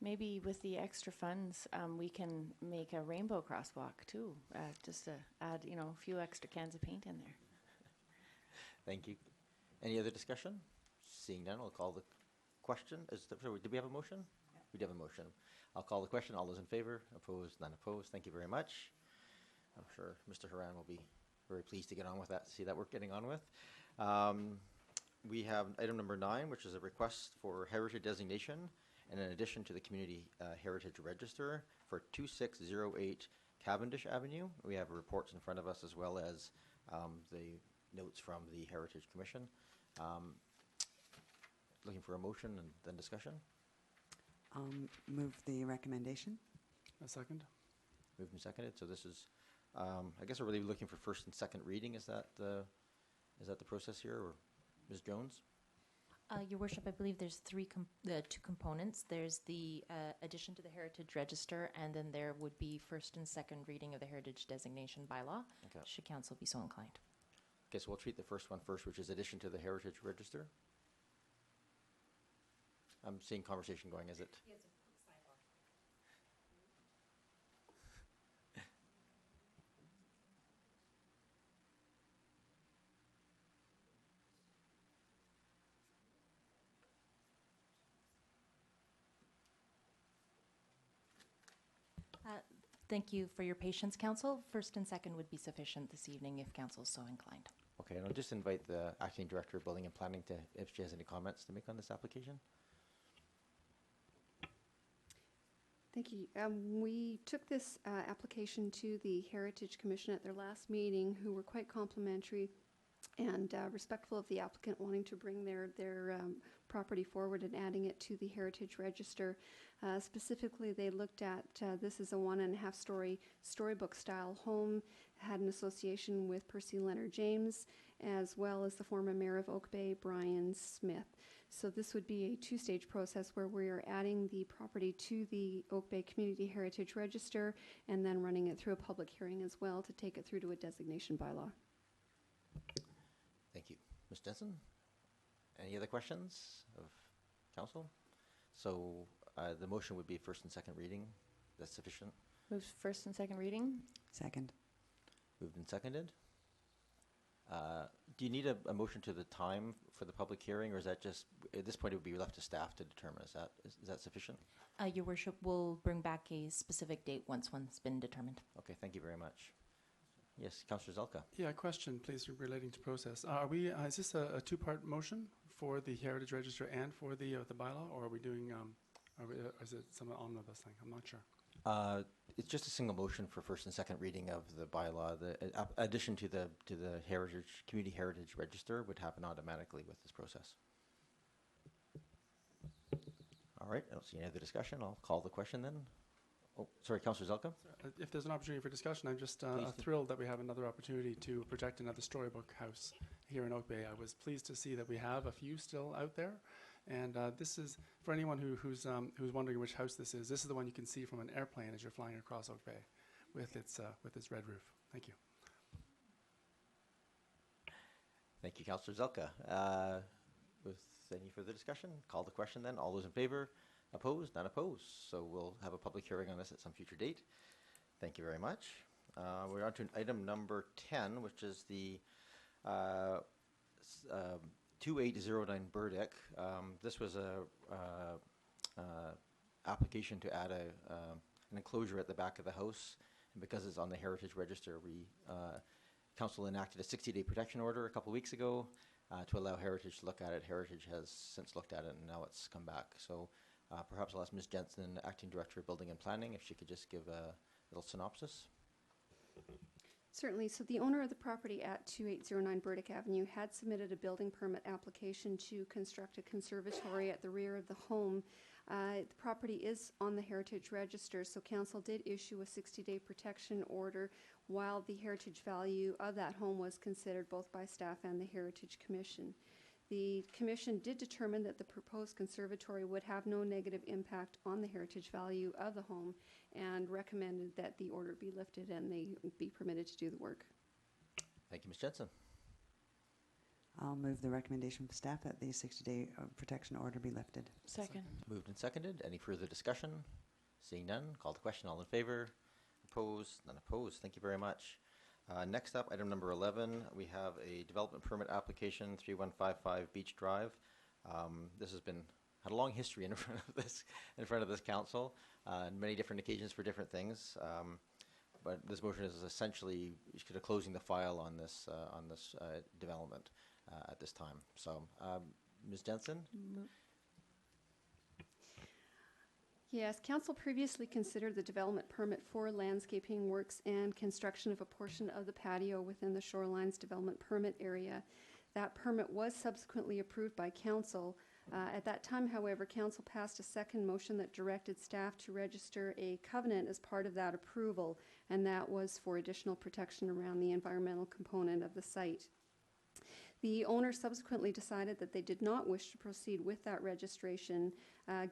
S14: Maybe with the extra funds, we can make a rainbow crosswalk too, just to add, a few extra cans of paint in there.
S1: Thank you. Any other discussion? Seeing none, I'll call the question. Did we have a motion? Yeah. We do have a motion. I'll call the question. All those in favor? Opposed? None opposed. Thank you very much. I'm sure Mr. Haran will be very pleased to get on with that, to see that work getting on with. We have item number 9, which is a request for heritage designation and in addition to the Community Heritage Register for 2608 Cavendish Avenue. We have reports in front of us as well as the notes from the Heritage Commission. Looking for a motion and then discussion.
S2: Move the recommendation.
S4: A second.
S1: Moved and seconded. So this is, I guess we're really looking for first and second reading. Is that the process here, or Ms. Jones?
S11: Your Worship, I believe there's 2 components. There's the addition to the Heritage Register, and then there would be first and second reading of the Heritage Designation bylaw, should council be so inclined.
S1: Okay, so we'll treat the first one first, which is addition to the Heritage Register. I'm seeing conversation going, is it?
S11: Yes, thank you for your patience, Council. First and second would be sufficient this evening if Council is so inclined.
S1: Okay, and I'll just invite the Acting Director of Building and Planning to, if she has any comments to make on this application.
S15: Thank you. We took this application to the Heritage Commission at their last meeting, who were quite complimentary and respectful of the applicant wanting to bring their property forward and adding it to the Heritage Register. Specifically, they looked at this is a 1.5 story storybook style home, had an association with Percy Leonard James, as well as the former mayor of Oak Bay, Brian Smith. So this would be a 2-stage process where we are adding the property to the Oak Bay Community Heritage Register and then running it through a public hearing as well to take it through to a designation bylaw.
S1: Thank you. Ms. Denson, any other questions of council? So the motion would be first and second reading. That's sufficient?
S14: Move first and second reading.
S2: Second.
S1: Moved and seconded. Do you need a motion to the time for the public hearing, or is that just, at this point, it would be left to staff to determine? Is that sufficient?
S11: Your worship will bring back a specific date once one's been determined.
S1: Okay, thank you very much. Yes, Councillor Zelka.
S16: Yeah, a question, please, relating to process. Is this a two-part motion for the Heritage Register and for the bylaw, or are we doing, is it some omnibus thing? I'm not sure.
S1: It's just a single motion for first and second reading of the bylaw. The addition to the Community Heritage Register would happen automatically with this process. All right, I don't see any other discussion. I'll call the question then. Oh, sorry, Councillor Zelka.
S16: If there's an opportunity for discussion, I'm just thrilled that we have another opportunity to project another storybook house here in Oak Bay. I was pleased to see that we have a few still out there. And this is, for anyone who's wondering which house this is the one you can see from an airplane as you're flying across Oak Bay with its red roof. Thank you.
S1: Thank you, Councillor Zelka. With any further discussion, call the question then. All those in favor? Opposed? None opposed. So we'll have a public hearing on this at some future date. Thank you very much. We're on to item number 10, which is the 2809 Burdick. This was a application to add an enclosure at the back of the house, and because it's on the Heritage Register, Council enacted a 60-day protection order a couple weeks ago to allow Heritage to look at it. Heritage has since looked at it, and now it's come back. So perhaps I'll ask Ms. Jensen, Acting Director of Building and Planning, if she could just give a little synopsis.
S15: Certainly. So the owner of the property at 2809 Burdick Avenue had submitted a building permit application to construct a conservatory at the rear of the home. The property is on the Heritage Register, so Council did issue a 60-day protection order while the heritage value of that home was considered both by staff and the Heritage Commission. The Commission did determine that the proposed conservatory would have no negative impact on the heritage value of the home and recommended that the order be lifted and they be permitted to do the work.
S1: Thank you, Ms. Jensen.
S2: I'll move the recommendation of staff that the 60-day protection order be lifted.
S14: Second.
S1: Moved and seconded. Any further discussion? Seeing none, call the question. All in favor? Opposed? None opposed. Thank you very much. Next up, item number 11, we have a development permit application, 3155 Beach Drive. This has had a long history in front of this council, and many different occasions for different things. But this motion is essentially closing the file on this development at this time. So, Ms. Jensen.
S15: Yes, Council previously considered the development permit for landscaping works and construction of a portion of the patio within the Shorelines development permit area. That permit was subsequently approved by Council. At that time, however, Council passed a second motion that directed staff to register a covenant as part of that approval, and that was for additional protection around the environmental component of the site. The owner subsequently decided that they did not wish to proceed with that registration,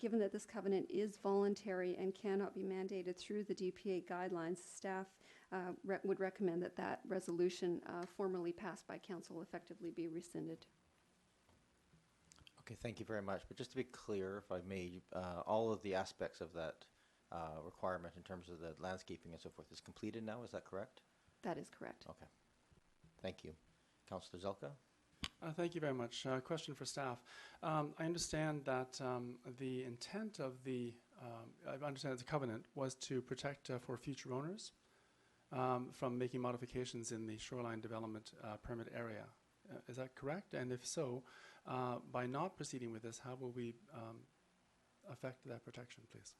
S15: given that this covenant is voluntary and cannot be mandated through the DPA guidelines. Staff would recommend that that resolution formally passed by Council effectively be rescinded.
S1: Okay, thank you very much. But just to be clear, if I may, all of the aspects of that requirement in terms of the landscaping and so forth is completed now, is that correct?
S15: That is correct.
S1: Okay. Thank you. Councillor Zelka?
S16: Thank you very much. Question for staff. I understand that the intent of the covenant was to protect for future owners from making modifications in the shoreline development permit area. Is that correct? And if so, by not proceeding with this, how will we affect that protection, please?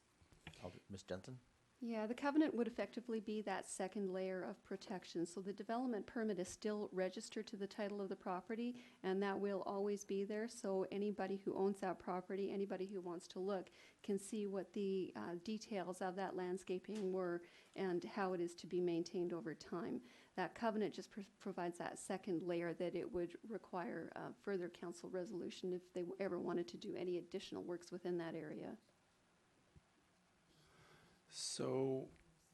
S1: Ms. Jensen?
S15: Yeah, the covenant would effectively be that second layer of protection. So the development permit is still registered to the title of the property, and that will always be there. So anybody who owns that property, anybody who wants to look, can see what the details of that landscaping were and how it is to be maintained over time. That covenant just provides that second layer that it would require further council resolution if they ever wanted to do any additional works within that area.
S16: So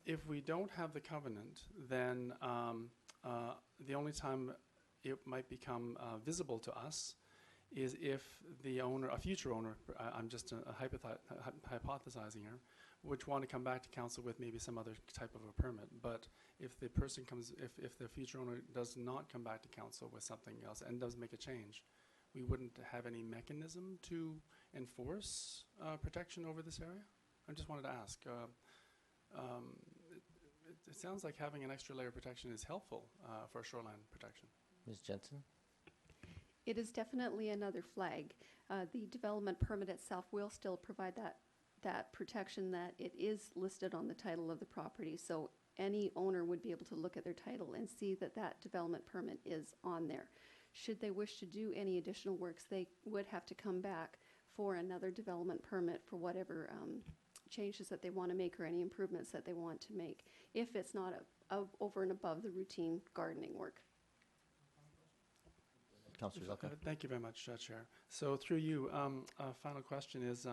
S16: if we don't have the covenant, then the only time it might become visible to us is if the owner, a future owner, I'm just hypothesizing here, would want to come back to council with maybe some other type of a permit. But if the person comes, if the future owner does not come back to council with something else and does make a change, we wouldn't have any mechanism to enforce protection over this area? I just wanted to ask. It sounds like having an extra layer of protection is helpful for shoreline protection.
S1: Ms. Jensen?
S15: It is definitely another flag. The development permit itself will still provide that protection that it is listed on the title of the property. So any owner would be able to look at their title and see that that development permit is on there. Should they wish to do any additional works, they would have to come back for another development permit for whatever changes that they want to make or any improvements that they want to make, if it's not over and above the routine gardening work.
S1: Councillor Zelka?
S16: Thank you very much, Chair. So through you, a final question is,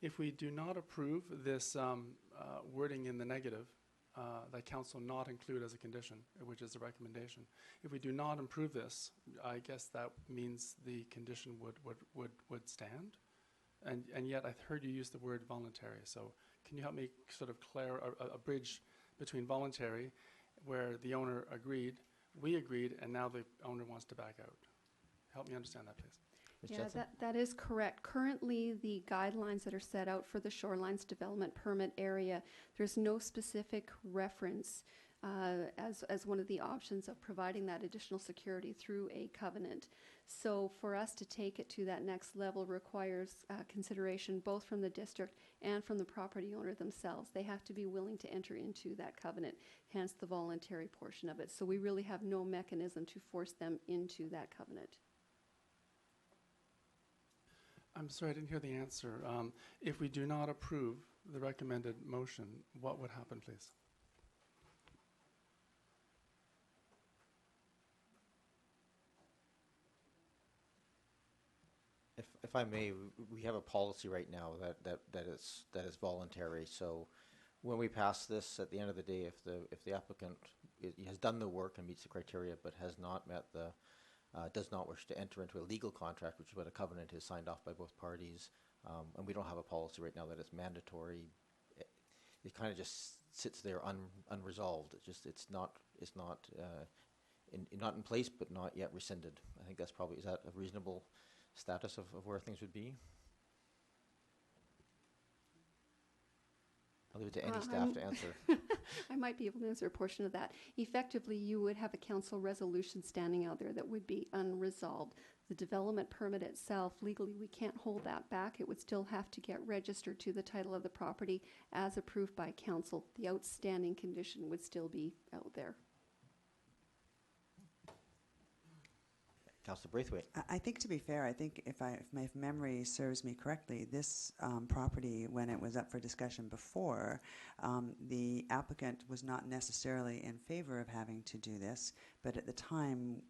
S16: if we do not approve this wording in the negative, that council not include as a condition, which is a recommendation, if we do not approve this, I guess that means the condition would stand? And yet I heard you use the word voluntary. So can you help me sort of clear a bridge between voluntary, where the owner agreed, we agreed, and now the owner wants to back out? Help me understand that, please.
S15: Yeah, that is correct. Currently, the guidelines that are set out for the Shorelines Development Permit area, there's no specific reference as one of the options of providing that additional security through a covenant. So for us to take it to that next level requires consideration both from the district and from the property owner themselves. They have to be willing to enter into that covenant, hence the voluntary portion of it. So we really have no mechanism to force them into that covenant.
S16: I'm sorry, I didn't hear the answer. If we do not approve the recommended motion, what would happen, please?
S1: If I may, we have a policy right now that is voluntary. So when we pass this, at the end of the day, if the applicant has done the work and meets the criteria but has not met the does not wish to enter into a legal contract, which is what a covenant is signed off by both parties, and we don't have a policy right now that is mandatory. It kind of just sits there unresolved. It's not in place, but not yet rescinded. I think that's probably, is that a reasonable status of where things would be? I'll leave it to any staff to answer.
S15: I might be able to answer a portion of that. Effectively, you would have a council resolution standing out there that would be unresolved. The development permit itself, legally, we can't hold that back. It would still have to get registered to the title of the property as approved by council. The outstanding condition would still be out there.
S1: Councillor Braithwaite.
S2: I think, to be fair, I think if my memory serves me correctly, this property, when it was up for discussion before, the applicant was not necessarily in favor of having to do this, but at the time,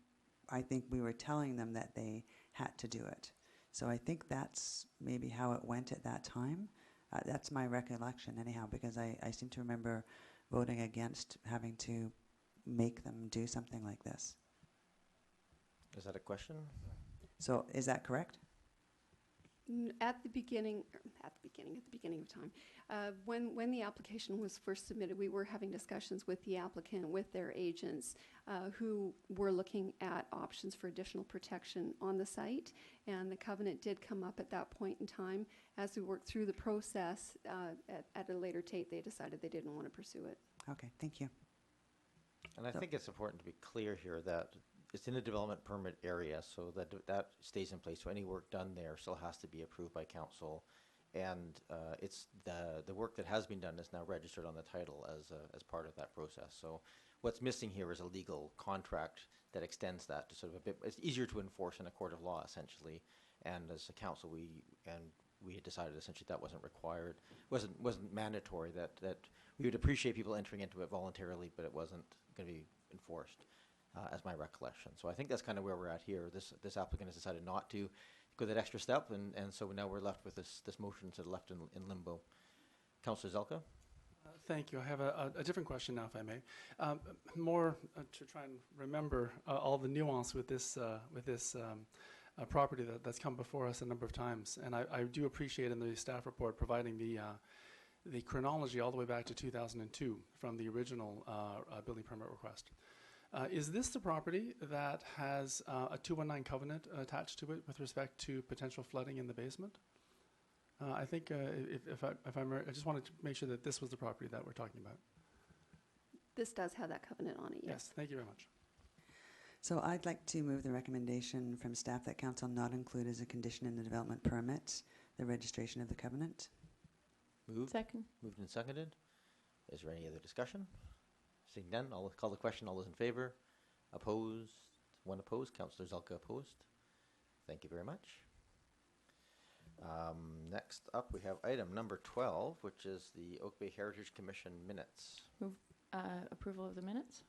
S2: I think we were telling them that they had to do it. So I think that's maybe how it went at that time. That's my recollection anyhow, because I seem to remember voting against having to make them do something like this.
S1: Is that a question?
S2: So is that correct?
S15: At the beginning of time, when the application was first submitted, we were having discussions with the applicant, with their agents, who were looking at options for additional protection on the site, and the covenant did come up at that point in time. As we worked through the process, at a later date, they decided they didn't want to pursue it.
S2: Okay, thank you.
S1: And I think it's important to be clear here that it's in a development permit area, so that stays in place. So any work done there still has to be approved by council. and it's the work that has been done is now registered on the title as part of that process. So what's missing here is a legal contract that extends that to sort of a bit. It's easier to enforce in a court of law, essentially. And as a council, we had decided essentially that wasn't required, wasn't mandatory. That we would appreciate people entering into it voluntarily, but it wasn't going to be enforced, as my recollection. So I think that's kind of where we're at here. This applicant has decided not to go that extra step, and so now we're left with this motion sort of left in limbo. Councillor Zelka?
S16: Thank you. I have a different question now, if I may. More to try and remember all the nuance with this property that's come before us a number of times. And I do appreciate in the staff report providing the chronology all the way back to 2002 from the original building permit request. Is this the property that has a 219 covenant attached to it with respect to potential flooding in the basement? I think I just wanted to make sure that this was the property that we're talking about.
S15: This does have that covenant on it, yes.
S16: Thank you very much.
S2: So I'd like to move the recommendation from staff that council not include as a condition in the development permit the registration of the covenant.
S1: Moved.
S14: Second.
S1: Moved and seconded. Is there any other discussion? Seeing none, I'll call the question. All those in favor? Opposed? One opposed. Councillor Zelka opposed. Thank you very much. Next up, we have item number 12, which is the Oak Bay Heritage Commission minutes.
S14: Move approval of the minutes?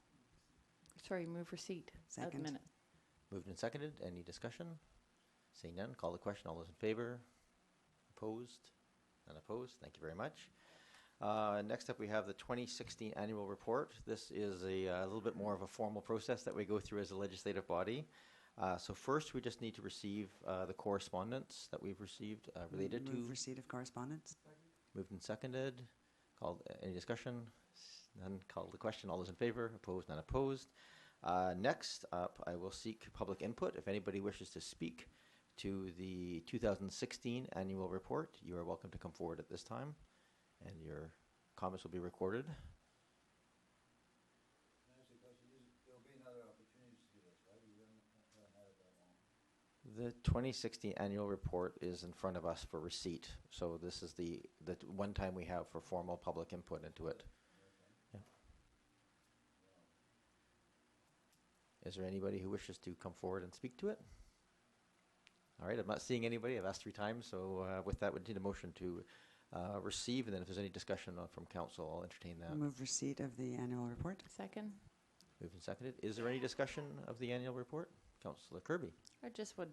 S14: Sorry, move receipt of the minutes.
S1: Moved and seconded. Any discussion? Seeing none, call the question. All those in favor? Opposed? None opposed. Thank you very much. Next up, we have the 2016 annual report. This is a little bit more of a formal process that we go through as a legislative body. So first, we just need to receive the correspondence that we've received related to...
S2: Move receipt of correspondence.
S1: Moved and seconded. Called. Any discussion? None. Call the question. All those in favor? Opposed? None opposed. Next up, I will seek public input. If anybody wishes to speak to the 2016 annual report, you are welcome to come forward at this time, and your comments will be recorded. The 2016 annual report is in front of us for receipt, so this is the one time we have for formal public input into it. Yeah. Is there anybody who wishes to come forward and speak to it? All right, I'm not seeing anybody. I've asked 3 times, so with that, we need a motion to receive, and then if there's any discussion from council, I'll entertain that.
S2: Move receipt of the annual report.
S14: Second.
S1: Moved and seconded. Is there any discussion of the annual report? Councillor Kirby.
S14: I just would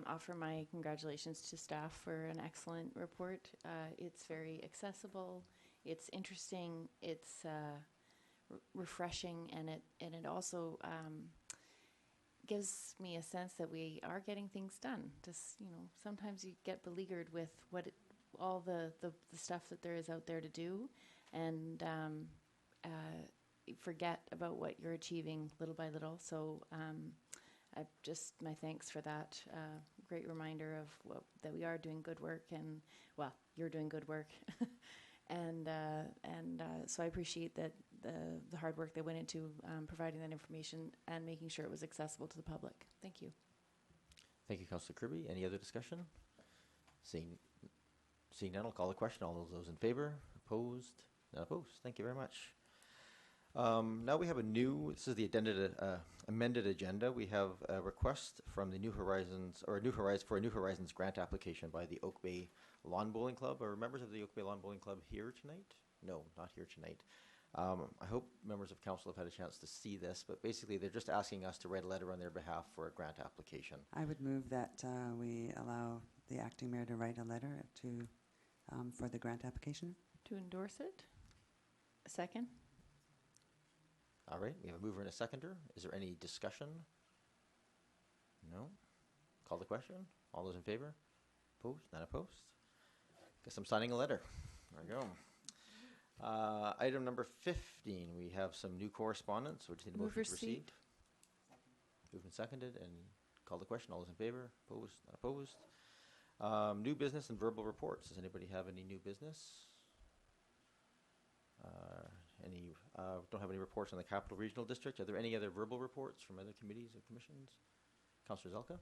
S14: offer my congratulations to staff for an excellent report. It's very accessible, it's interesting, it's refreshing, and it also gives me a sense that we are getting things done. Just, sometimes you get beleaguered with all the stuff that there is out there to do, and you forget about what you're achieving little by little. So my thanks for that great reminder of that we are doing good work, and you're doing good work, and so I appreciate that the hard work that went into providing that information and making sure it was accessible to the public. Thank you.
S1: Thank you, Councillor Kirby. Any other discussion? Seeing none, I'll call the question. All those in favor? Opposed? None opposed. Thank you very much. Now we have this is the amended agenda. We have a request from the New Horizons grant application by the Oak Bay Lawn Bowling Club. Are members of the Oak Bay Lawn Bowling Club here tonight? No, not here tonight. I hope members of council have had a chance to see this, but basically they're just asking us to write a letter on their behalf for a grant application.
S2: I would move that we allow the acting mayor to write a letter for the grant application.
S14: To endorse it? A second?
S1: All right, we have a mover and a seconder. Is there any discussion? No? Call the question. All those in favor? Opposed? Not opposed? Guess I'm signing a letter. There we go. Item number 15, we have some new correspondence. We just need a motion to receive. Moved and seconded, and call the question. All those in favor? Opposed? Not opposed? New business and verbal reports. Does anybody have any new business? Don't have any reports on the Capital Regional District. Are there any other verbal reports from other committees or commissions? Councillor Zelka?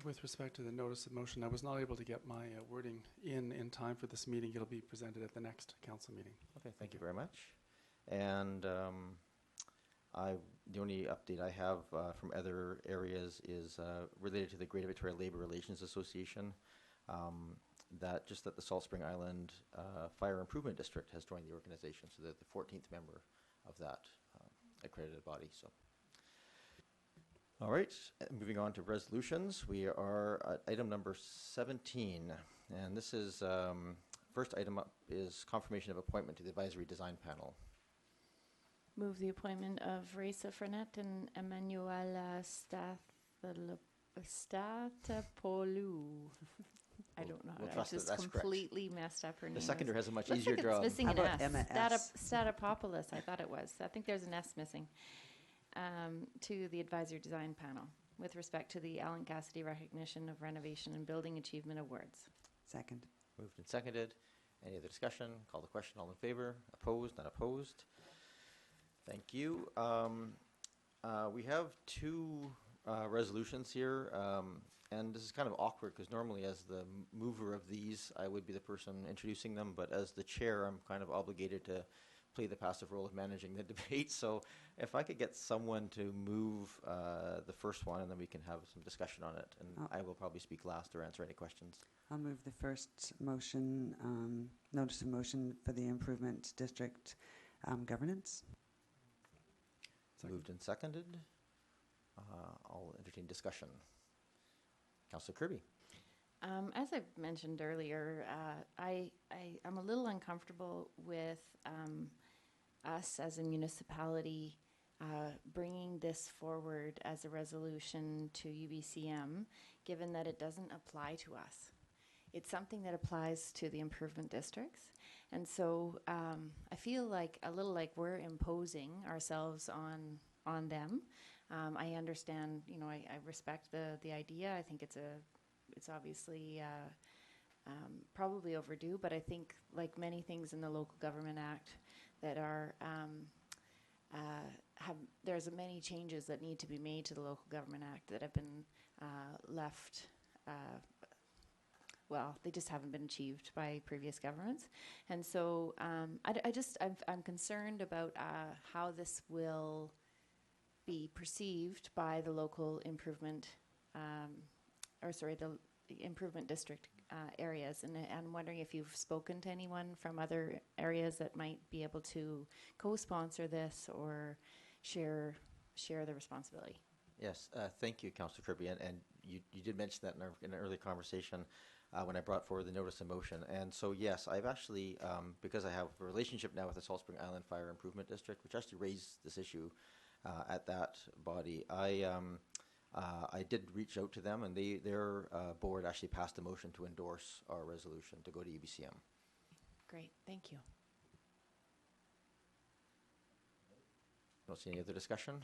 S16: With respect to the notice of motion, I was not able to get my wording in time for this meeting. It'll be presented at the next council meeting.
S1: Okay, thank you very much. And the only update I have from other areas is related to the Greater Victoria Labour Relations Association. That the Salt Spring Island Fire Improvement District has joined the organization, so they're the 14th member of that accredited body. So, all right, moving on to resolutions. We are at item number 17, and this is first item up is confirmation of appointment to the Advisory Design Panel.
S14: Move the appointment of Raisa Frenet and Emanuela Statapolu. I don't know.
S1: We'll
S14: I
S1: trust that
S14: just
S1: that's correct.
S14: completely messed up her name.
S1: The seconder has a much
S14: Looks
S1: easier
S14: like
S1: job.
S14: It's missing
S2: How
S14: an
S2: about
S14: S.
S2: Emma S?
S14: Statopoulos, I thought it was. I think there's an S missing. To the Advisory Design Panel with respect to the Alan Cassidy Recognition of Renovation and Building Achievement Awards.
S2: Second.
S1: Moved and seconded. Any other discussion? Call the question. All in favor? Opposed? Not opposed? Thank you. We have two resolutions here, and this is kind of awkward because normally as the mover of these, I would be the person introducing them, but as the chair, I'm kind of obligated to play the passive role of managing the debate. So if I could get someone to move the first one, and then we can have some discussion on it, and I will probably speak last or answer any questions.
S2: I'll move the first motion, notice of motion for the Improvement District governance.
S1: Moved and seconded. I'll entertain discussion. Councillor Kirby.
S14: As I mentioned earlier, I'm a little uncomfortable with us as a municipality bringing this forward as a resolution to UBCM, given that it doesn't apply to us. It's something that applies to the improvement districts. And so I feel like a little like we're imposing ourselves on them. I understand, I respect the idea. I think it's obviously probably overdue, but I think like many things in the Local Government Act that are there's many changes that need to be made to the Local Government Act that have been left. They just haven't been achieved by previous governments, and so I'm concerned about how this will be perceived by the local improvement, the improvement district areas, and I'm wondering if you've spoken to anyone from other areas that might be able to co-sponsor this or share the responsibility.
S1: Yes, thank you, Councillor Kirby, and you did mention that in an early conversation when I brought forward the notice of motion. And so yes, I've actually, because I have a relationship now with the Salt Spring Island Fire Improvement District, which actually raised this issue at that body, I did reach out to them, and their board actually passed a motion to endorse our resolution to go to UBCM.
S14: Great, thank you.
S1: Don't see any other discussion.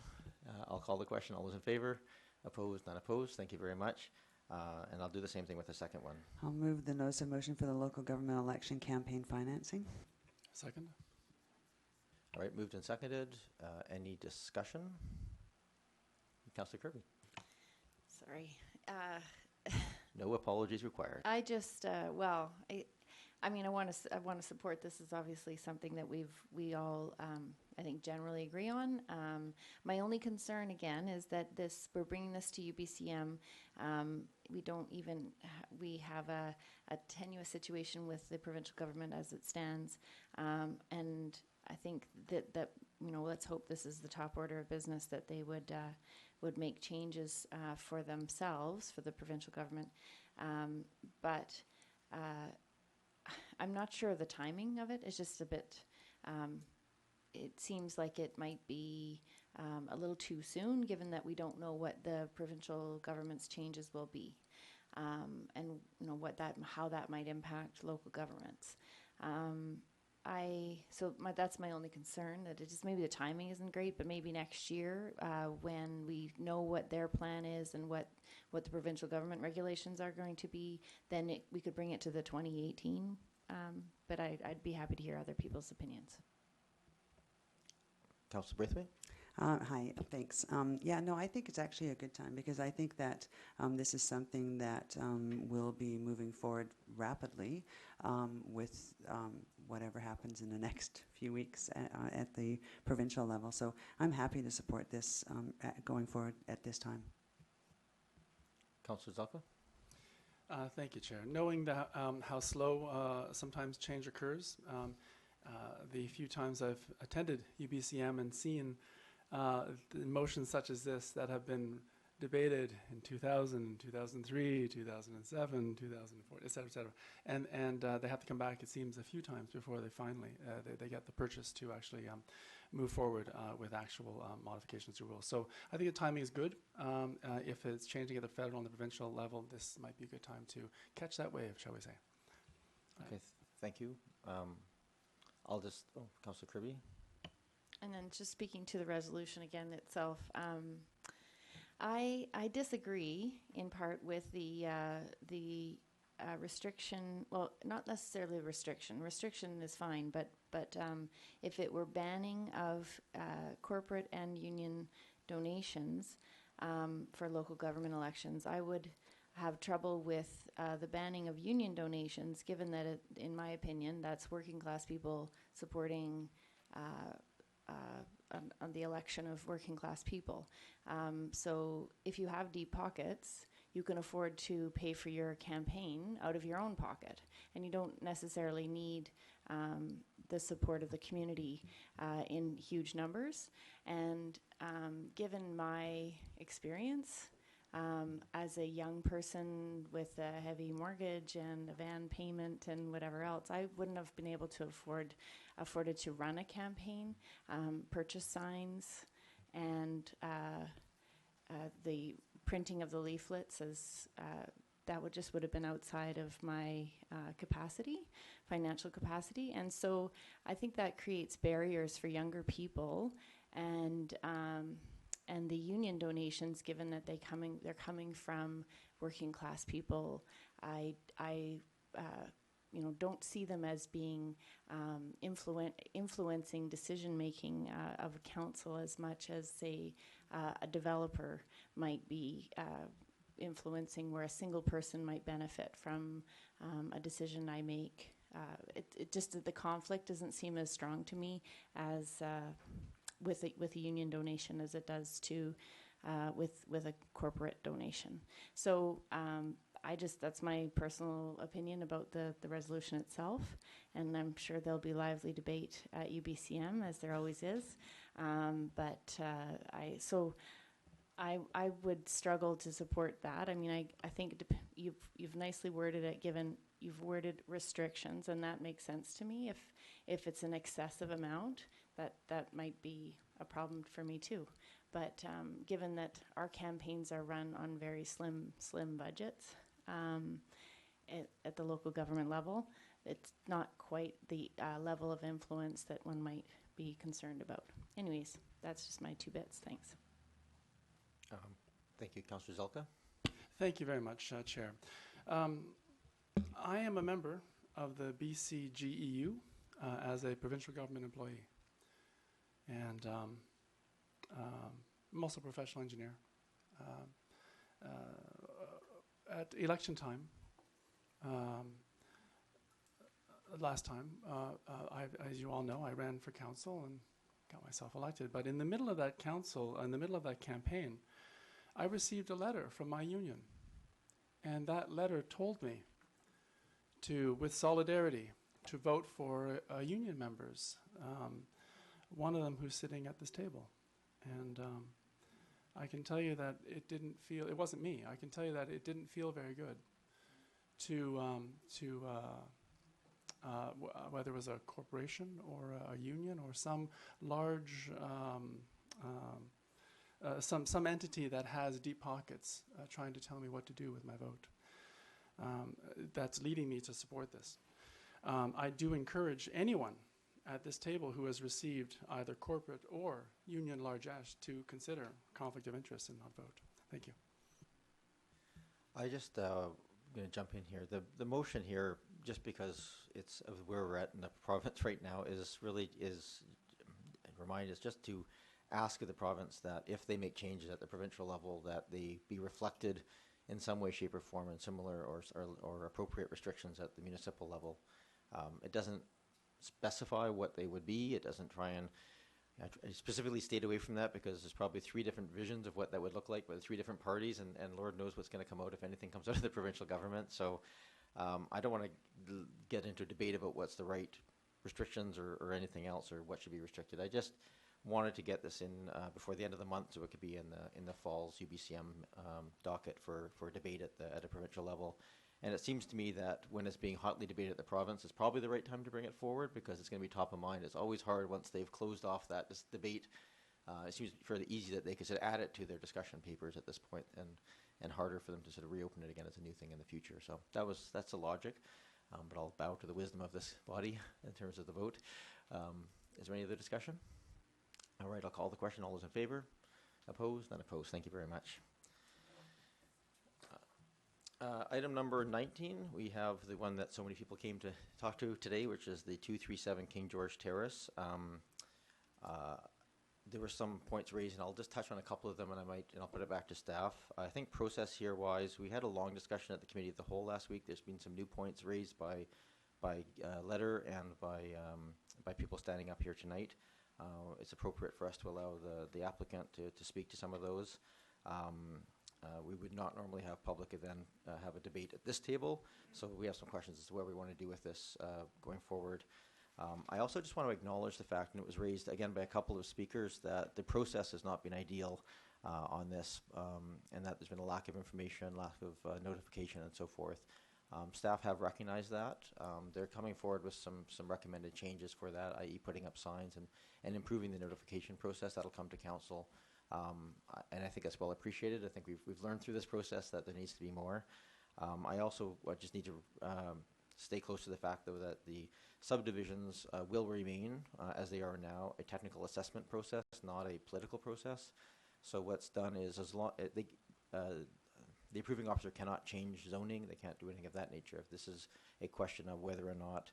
S1: I'll call the question. All those in favor? Opposed? Not opposed? Thank you very much. And I'll do the same thing with the second one.
S2: I'll move the notice of motion for the local government election campaign financing.
S16: Second.
S1: All right, moved and seconded. Any discussion? Councillor Kirby.
S14: Sorry.
S1: No apologies required.
S14: I just, I want to support this. Is obviously something that we all, I think, generally agree on. My only concern again is that we're bringing this to UBCM. We have a tenuous situation with the provincial government as it stands, and I think that let's hope this is the top order of business, that they would make changes for themselves, for the provincial government, but I'm not sure of the timing of it. It's just a bit, it seems like it might be a little too soon, given that we don't know what the provincial government's changes will be, and how that might impact local governments. That's my only concern, that it just maybe the timing isn't great, but maybe next year when we know what their plan is and what the provincial government regulations are going to be, then we could bring it to the 2018. But I'd be happy to hear other people's opinions.
S1: Councillor Braithwaite.
S2: Hi, thanks. Yeah, no, I think it's actually a good time because I think that this is something that will be moving forward rapidly with whatever happens in the next few weeks at the provincial level. So I'm happy to support this going forward at this time.
S1: Councillor Zelka?
S16: Thank you, Chair. Knowing that how slow sometimes change occurs, the few times I've attended UBCM and seen the motions such as this that have been debated in 2000, 2003, 2007, 2004, et cetera, and they have to come back, it seems, a few times before they finally they get the purchase to actually move forward with actual modifications to rules. So I think the timing is good. If it's changing at the federal and the provincial level, this might be a good time to catch that wave, shall we say.
S1: Okay, thank you. I'll just, Councillor Kirby.
S14: And then just speaking to the resolution again itself, I disagree in part with the restriction. Well, not necessarily restriction. Restriction is fine, but if it were banning of corporate and union donations for local government elections, I would have trouble with the banning of union donations, given that, in my opinion, that's working class people supporting on the election of working class people. So if you have deep pockets, you can afford to pay for your campaign out of your own pocket, and you don't necessarily need the support of the community in huge numbers. And given my experience as a young person with a heavy mortgage and a van payment and whatever else, I wouldn't have been able to afforded to run a campaign, purchase signs, and the printing of the leaflets as that would have been outside of my financial capacity. And so I think that creates barriers for younger people, and the union donations, given that they're coming from working class people, I don't see them as being influencing decision making of a council as much as, say, a developer might be influencing, where a single person might benefit from a decision I make. It just, the conflict doesn't seem as strong to me as with a union donation as it does to with a corporate donation. So that's my personal opinion about the resolution itself, and I'm sure there'll be lively debate at UBCM, as there always is. I would struggle to support that. I mean, I think you've nicely worded it, given you've worded restrictions, and that makes sense to me. If it's an excessive amount, that might be a problem for me too. But given that our campaigns are run on very slim budgets at the local government level, it's not quite the level of influence that one might be concerned about. Anyways, that's just my 2 bits. Thanks.
S1: Thank you, Councillor Zelka.
S16: Thank you very much, Chair. I am a member of the BCGEU as a provincial government employee, and I'm also a professional engineer. At election time, last time, as you all know, I ran for council and got myself elected. But in the middle of that campaign, I received a letter from my union. And that letter told me with solidarity, to vote for union members, one of them who's sitting at this table. And I can tell you that it wasn't me. I can tell you that it didn't feel very good whether it was a corporation or a union or some large, some entity that has deep pockets trying to tell me what to do with my vote. That's leading me to support this. I do encourage anyone at this table who has received either corporate or union largesse to consider conflict of interest and not vote. Thank you.
S1: I just going to jump in here. The motion here, just because it's of where we're at in the province right now, is just to ask of the province that if they make changes at the provincial level, that they be reflected in some way, shape, or form in similar or appropriate restrictions at the municipal level. It doesn't specify what they would be. It doesn't try and I specifically stayed away from that because there's probably 3 different visions of what that would look like by the 3 different parties, and Lord knows what's going to come out if anything comes out of the provincial government. So I don't want to get into a debate about what's the right restrictions or anything else or what should be restricted. I just wanted to get this in before the end of the month so it could be in the fall's UBCM docket for debate at a provincial level. And it seems to me that when it's being hotly debated at the province, it's probably the right time to bring it forward because it's going to be top of mind. It's always hard once they've closed off this debate. It seems fairly easy that they could sort of add it to their discussion papers at this point, and harder for them to sort of reopen it again as a new thing in the future. So that's the logic. But I'll bow to the wisdom of this body in terms of the vote. Is there any other discussion? All right, I'll call the question. All those in favor? Opposed? None opposed. Thank you very much. Item number 19, we have the one that so many people came to talk to today, which is the 237 King George Terrace. There were some points raised, and I'll just touch on a couple of them, and I'll put it back to staff. I think process here wise, we had a long discussion at the committee of the whole last week. There's been some new points raised by letter and by people standing up here tonight. It's appropriate for us to allow the applicant to speak to some of those. We would not normally have public event have a debate at this table, so we have some questions as to what we want to do with this going forward. I also just want to acknowledge the fact, and it was raised again by a couple of speakers, that the process has not been ideal on this, and that there's been a lack of information, lack of notification, and so forth. Staff have recognized that. They're coming forward with some recommended changes for that, i.e. putting up signs and improving the notification process. That'll come to council. And I think that's well appreciated. I think we've learned through this process that there needs to be more. I also just need to stay close to the fact, though, that the subdivisions will remain, as they are now, a technical assessment process, not a political process. So what's done is, as long the approving officer cannot change zoning, they can't do anything of that nature. If this is a question of whether or not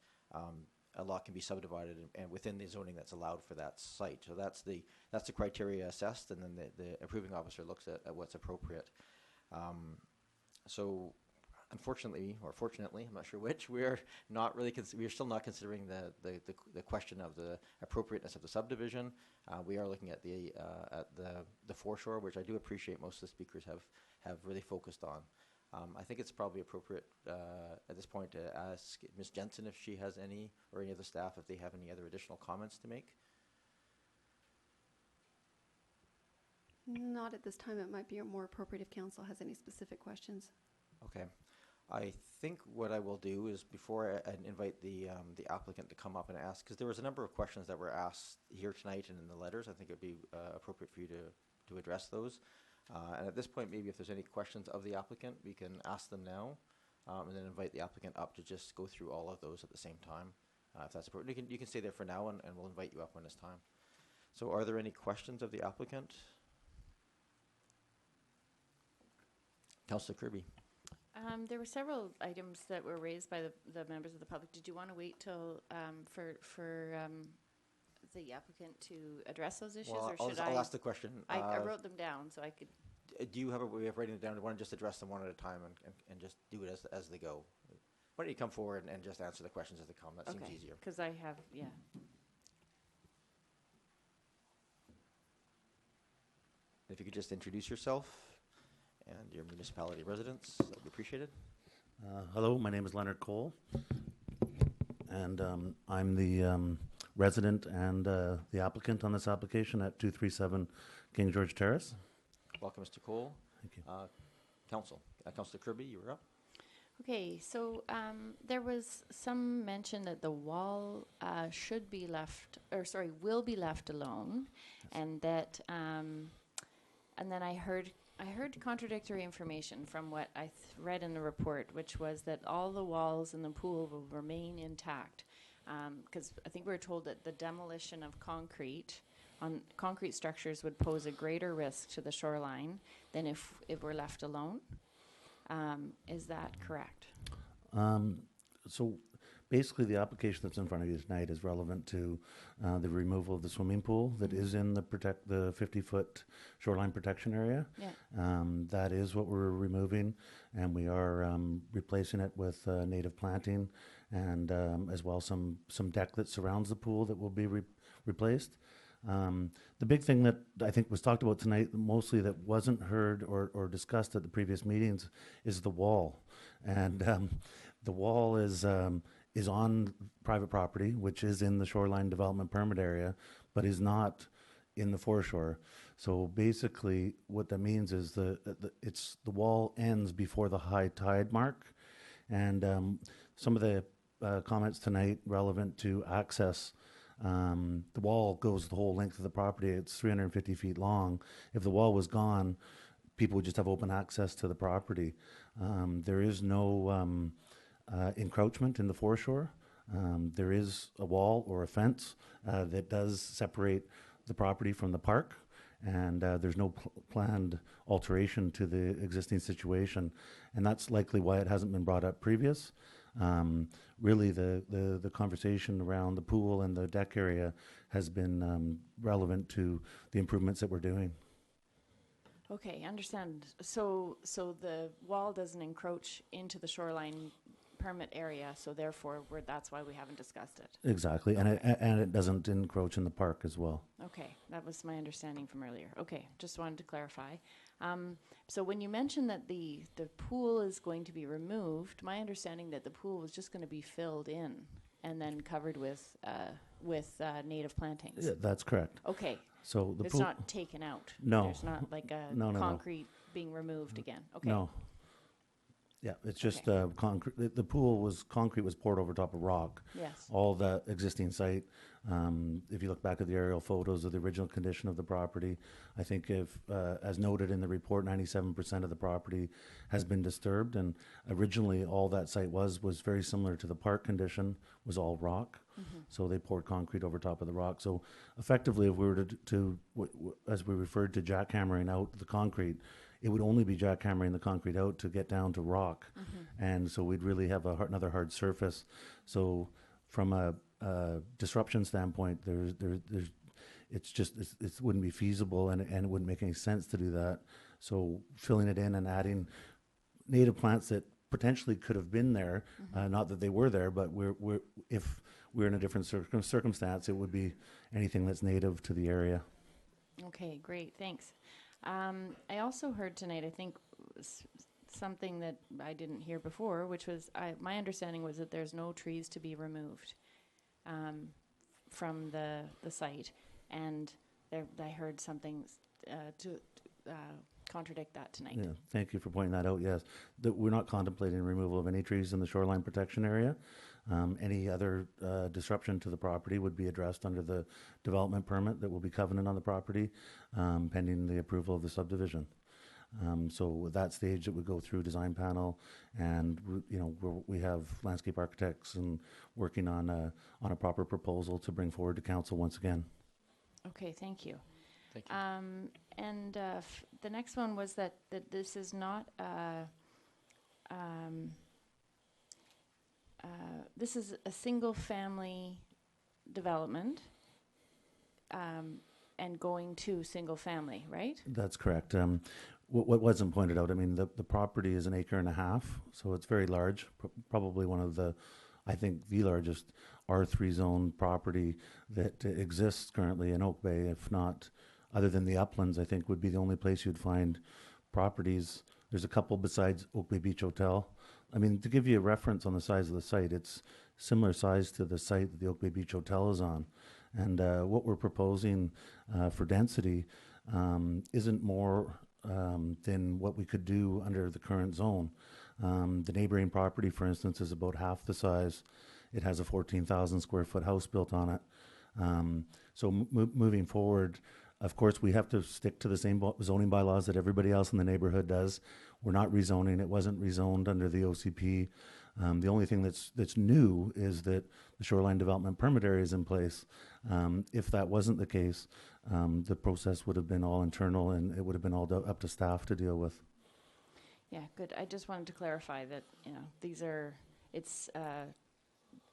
S1: a lot can be subdivided and within the zoning that's allowed for that site. So that's the criteria assessed, and then the approving officer looks at what's appropriate. So unfortunately, or fortunately, I'm not sure which, we're not really we're still not considering the question of the appropriateness of the subdivision. We are looking at the foreshore, which I do appreciate most of the speakers have really focused on. I think it's probably appropriate at this point to ask Ms. Jensen if she has any, or any of the staff if they have any other additional comments to make.
S15: Not at this time. It might be more appropriate if council has any specific questions.
S1: Okay. I think what I will do is, before I invite the applicant to come up and ask, because there was a number of questions that were asked here tonight and in the letters, I think it would be appropriate for you to address those. And at this point, maybe if there's any questions of the applicant, we can ask them now, and then invite the applicant up to just go through all of those at the same time. If that's appropriate, you can stay there for now, and we'll invite you up when it's time. So are there any questions of the applicant? Councillor Kirby.
S14: There were several items that were raised by the members of the public. Did you want to wait till for the applicant to address those issues,
S1: Well,
S14: or should
S1: I'll ask the question.
S14: I wrote them down so I could.
S1: Do you have a way of writing it down? Do you want to just address them one at a time and just do it as they go? Why don't you come forward and just answer the questions as they come? That seems easier.
S14: Because I have, yeah.
S1: If you could just introduce yourself and your municipality residence, that would be appreciated.
S17: Hello, my name is Leonard Cole, and I'm the resident and the applicant on this application at 237 King George Terrace.
S1: Welcome, Mr. Cole.
S17: Thank you.
S1: Councillor Kirby, you were up.
S14: Okay, so there was some mention that the wall should be left, or sorry, will be left alone, and that, and then I heard contradictory information from what I read in the report, which was that all the walls in the pool will remain intact. Because I think we were told that the demolition of concrete structures would pose a greater risk to the shoreline than if it were left alone. Is that correct?
S17: So basically the application that's in front of you tonight is relevant to the removal of the swimming pool that is in the 50-foot shoreline protection area.
S14: Yeah.
S17: That is what we're removing, and we are replacing it with native planting and as well some deck that surrounds the pool that will be replaced. The big thing that I think was talked about tonight, mostly that wasn't heard or discussed at the previous meetings, is the wall. And the wall is on private property, which is in the shoreline development permit area, but is not in the foreshore. So basically, what that means is the wall ends before the high tide mark, and some of the comments tonight relevant to access. The wall goes the whole length of the property. It's 350 feet long. If the wall was gone, people would just have open access to the property. There is no encroachment in the foreshore. There is a wall or a fence that does separate the property from the park, and there's no planned alteration to the existing situation, and that's likely why it hasn't been brought up previous. Really, the conversation around the pool and the deck area has been relevant to the improvements that we're doing.
S14: Okay, understand. So the wall doesn't encroach into the shoreline permit area, so therefore that's why we haven't discussed it.
S17: Exactly, and it doesn't encroach in the park as well.
S14: Okay, that was my understanding from earlier. Okay, just wanted to clarify. So when you mentioned that the pool is going to be removed, my understanding that the pool was just going to be filled in and then covered with native plantings.
S17: Yeah, that's correct.
S14: Okay.
S17: So the
S14: it's
S17: pool
S14: not taken out.
S17: No.
S14: There's not like a
S17: No.
S14: concrete being removed again. Okay.
S17: No. Yeah, it's just concrete. The pool concrete was poured over top of rock.
S14: Yes.
S17: All the existing site. If you look back at the aerial photos of the original condition of the property, I think as noted in the report, 97% of the property has been disturbed. And originally, all that site was very similar to the park condition, was all rock. Mm-hmm. So they poured concrete over top of the rock. So effectively, if we were to as we referred to jackhammering out the concrete, it would only be jackhammering the concrete out to get down to rock. Mm-hmm. And so we'd really have another hard surface. So from a disruption standpoint, it wouldn't be feasible, and it wouldn't make any sense to do that. So filling it in and adding native plants that potentially could have been there, mm-hmm. Not that they were there, but if we're in a different circumstance, it would be anything that's native to the area.
S14: Okay, great, thanks. I also heard tonight, I think, something that I didn't hear before, which was my understanding was that there's no trees to be removed from the site, and I heard something to contradict that tonight.
S17: Yeah, thank you for pointing that out. Yes, we're not contemplating removal of any trees in the shoreline protection area. Any other disruption to the property would be addressed under the development permit that will be covenant on the property, pending the approval of the subdivision. So at that stage, it would go through design panel, and we have landscape architects and working on a proper proposal to bring forward to council once again.
S14: Okay, thank you.
S1: Thank you.
S14: And the next one was that this is not this is a single-family development and going to single-family, right?
S17: That's correct. What wasn't pointed out, I mean, the property is 1.5 acres, so it's very large, probably one of I think the largest R3 zone property that exists currently in Oak Bay, if not, other than the uplands, I think would be the only place you'd find properties. There's a couple besides Oak Bay Beach Hotel. I mean, to give you a reference on the size of the site, it's similar size to the site that the Oak Bay Beach Hotel is on. And what we're proposing for density isn't more than what we could do under the current zone. The neighboring property, for instance, is about half the size. It has a 14,000 square foot house built on it. So moving forward, of course, we have to stick to the same zoning bylaws that everybody else in the neighborhood does. We're not rezoning. It wasn't rezoned under the OCP. The only thing that's new is that the shoreline development permit area is in place. If that wasn't the case, the process would have been all internal, and it would have been all up to staff to deal with.
S14: Yeah, good. I just wanted to clarify that these are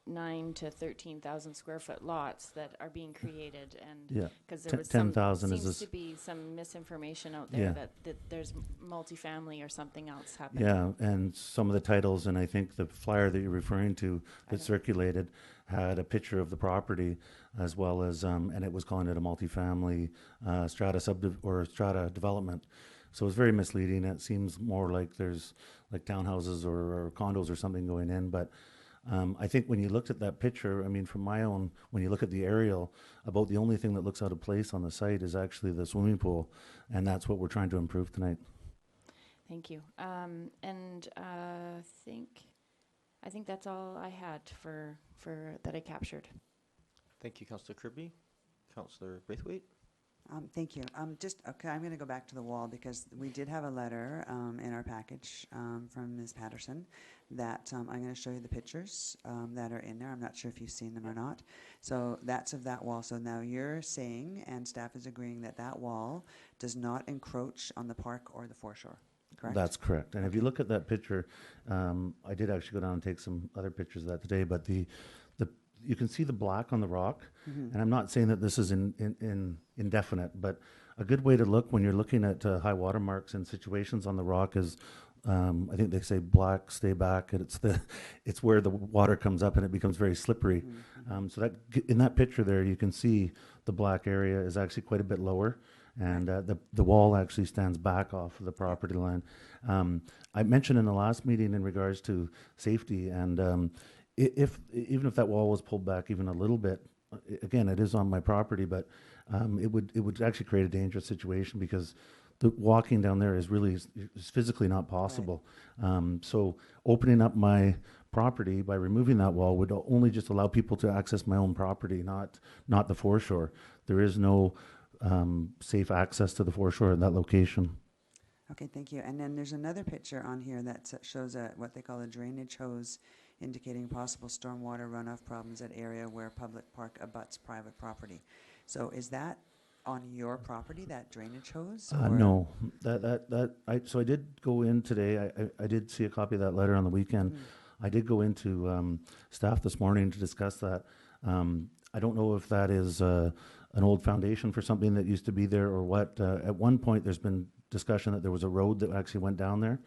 S14: 9 to 13,000 square foot lots that are being created, and
S17: Yeah.
S14: because there was
S17: 10,000 is
S14: seems
S17: this.
S14: to be some misinformation out there
S17: Yeah.
S14: that there's multifamily or something else happening.
S17: Yeah, and some of the titles, and I think the flyer that you're referring to that circulated had a picture of the property as well as, and it was calling it a multifamily strata development. So it's very misleading. It seems more like there's like townhouses or condos or something going in. But I think when you looked at that picture, I mean, from my own, when you look at the aerial, about the only thing that looks out of place on the site is actually the swimming pool. And that's what we're trying to improve tonight.
S14: Thank you. And I think that's all I had for that I captured.
S1: Thank you, Councillor Kirby. Councillor Braithwaite.
S2: Thank you. Okay, I'm going to go back to the wall because we did have a letter in our package from Ms. Patterson that I'm going to show you the pictures that are in there. I'm not sure if you've seen them or not. So that's of that wall. So now you're saying, and staff is agreeing, that that wall does not encroach on the park or the foreshore, correct?
S17: That's correct. And if you look at that picture, I did actually go down and take some other pictures of that today, but you can see the black on the rock, and I'm not saying that this is indefinite, but a good way to look when you're looking at high water marks and situations on the rock is, I think they say black, stay back, and it's where the water comes up and it becomes very slippery. So that in that picture there, you can see the black area is actually quite a bit lower, and the wall actually stands back off of the property line. I mentioned in the last meeting in regards to safety, and even if that wall was pulled back even a little bit, again, it is on my property, but it would actually create a dangerous situation because the walking down there is physically not possible. Right. So opening up my property by removing that wall would only just allow people to access my own property, not the foreshore. There is no safe access to the foreshore in that location.
S2: Okay, thank you. And then there's another picture on here that shows what they call a drainage hose, indicating possible stormwater runoff problems at area where public park abuts private property. So is that on your property, that drainage hose?
S17: No, so I did go in today. I did see a copy of that letter on the weekend. I did go into staff this morning to discuss that. I don't know if that is an old foundation for something that used to be there or what. At one point, there's been discussion that there was a road that actually went down there.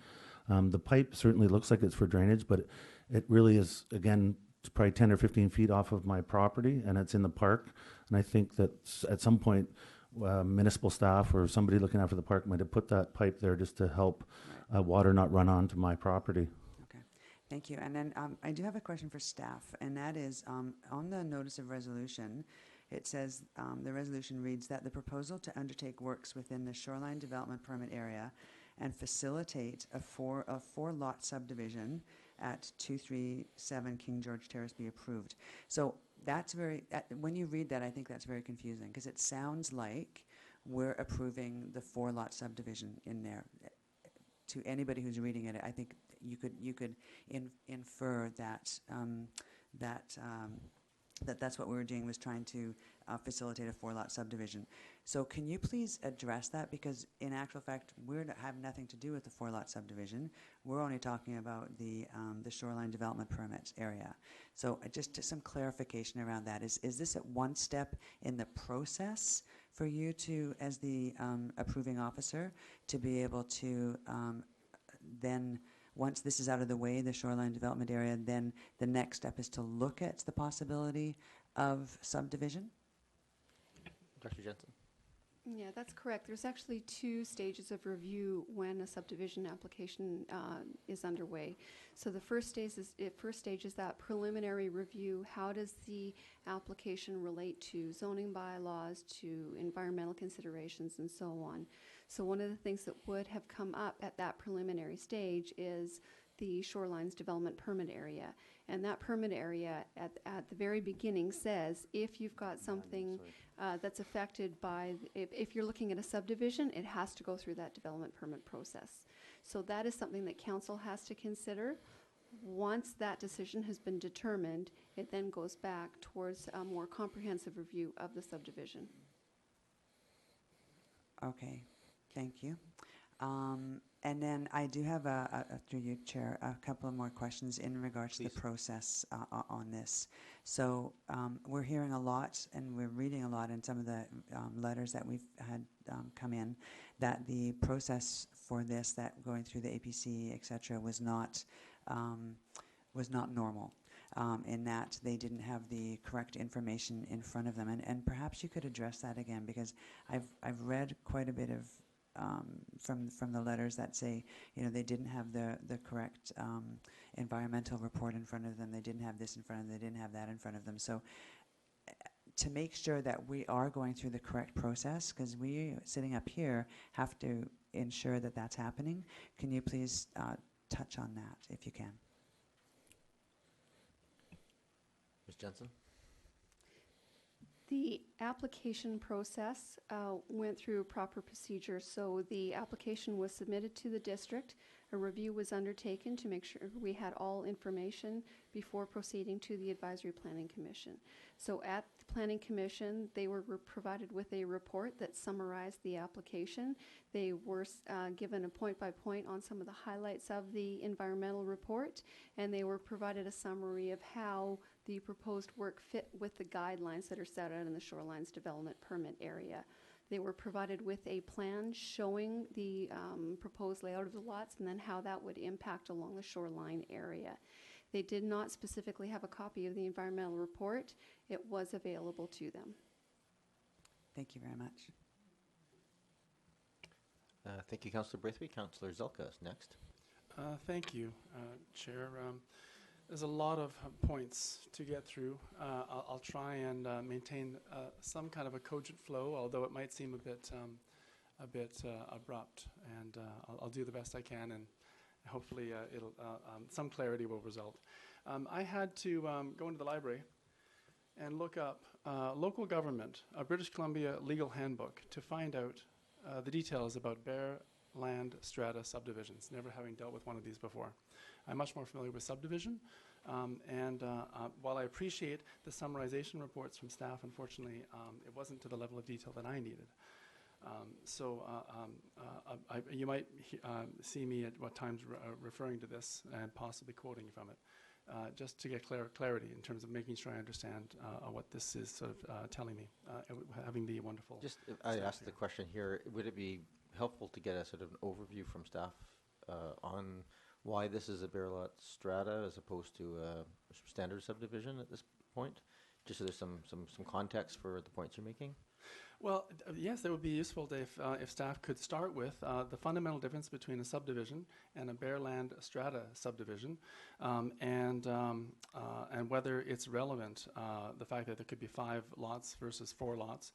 S17: The pipe certainly looks like it's for drainage, but it really is, again, it's probably 10 or 15 feet off of my property, and it's in the park. And I think that at some point, municipal staff or somebody looking after the park might have put that pipe there just to help water not run onto my property.
S2: Okay, thank you. And then I do have a question for staff, and that is on the notice of resolution, it says the resolution reads that the proposal to undertake works within the shoreline development permit area and facilitate a four-lot subdivision at 237 King George Terrace be approved. So that's when you read that, I think that's very confusing because it sounds like we're approving the four-lot subdivision in there. To anybody who's reading it, I think you could infer that that's what we were doing, was trying to facilitate a four-lot subdivision. So can you please address that? Because in actual fact, we have nothing to do with the four-lot subdivision. We're only talking about the shoreline development permits area. So just some clarification around that. Is this at one step in the process for you to, as the approving officer, to be able to then, once this is out of the way, the shoreline development area, then the next step is to look at the possibility of subdivision?
S1: Dr. Jensen.
S15: Yeah, that's correct. There's actually 2 stages of review when a subdivision application is underway. So the first stage is that preliminary review. How does the application relate to zoning bylaws, to environmental considerations, and so on? So one of the things that would have come up at that preliminary stage is the shorelines development permit area. And that permit area at the very beginning says if you've got something that's affected by, if you're looking at a subdivision, it has to go through that development permit process. So that is something that council has to consider. Once that decision has been determined, it then goes back towards a more comprehensive review of the subdivision.
S2: Okay, thank you. And then I do have through you, Chair, a couple of more questions in regards to the process on this. So we're hearing a lot, and we're reading a lot in some of the letters that we've had come in, that the process for this, that going through the APC, et cetera, was not normal. In that they didn't have the correct information in front of them, and perhaps you could address that again, because I've read quite a bit of from the letters that say, you know, they didn't have the correct environmental report in front of them, they didn't have this in front of them, they didn't have that in front of them. So to make sure that we are going through the correct process, because we sitting up here have to ensure that that's happening, can you please touch on that if you can?
S1: Ms. Jensen?
S15: The application process went through proper procedure. So the application was submitted to the district. A review was undertaken to make sure we had all information before proceeding to the Advisory Planning Commission. So at the Planning Commission, they were provided with a report that summarized the application. They were given a point by point on some of the highlights of the environmental report, and they were provided a summary of how the proposed work fit with the guidelines that are set out in the Shorelines Development Permit area. They were provided with a plan showing the proposed layout of the lots and then how that would impact along the shoreline area. They did not specifically have a copy of the environmental report. It was available to them.
S2: Thank you very much.
S1: Thank you, Councillor Braithwaite. Councillor Zelka is next.
S16: Thank you, Chair. There's a lot of points to get through. I'll try and maintain some kind of a cogent flow, although it might seem a bit abrupt. And I'll do the best I can, and hopefully it'll some clarity will result. I had to go into the library and look up local government, a British Columbia legal handbook, to find out the details about bare land strata subdivisions, never having dealt with one of these before. I'm much more familiar with subdivision, and while I appreciate the summarization reports from staff, unfortunately, it wasn't to the level of detail that I needed. You might see me at what times referring to this and possibly quoting from it, just to get clarity in terms of making sure I understand what this is sort of telling me, having the wonderful.
S1: Just, I asked the question here, would it be helpful to get a sort of an overview from staff on why this is a bare lot strata as opposed to a standard subdivision at this point? Just so there's some context for the points you're making.
S16: Well, yes, that would be useful if staff could start with the fundamental difference between a subdivision and a bare land strata subdivision, and whether it's relevant, the fact that there could be 5 lots versus 4 lots,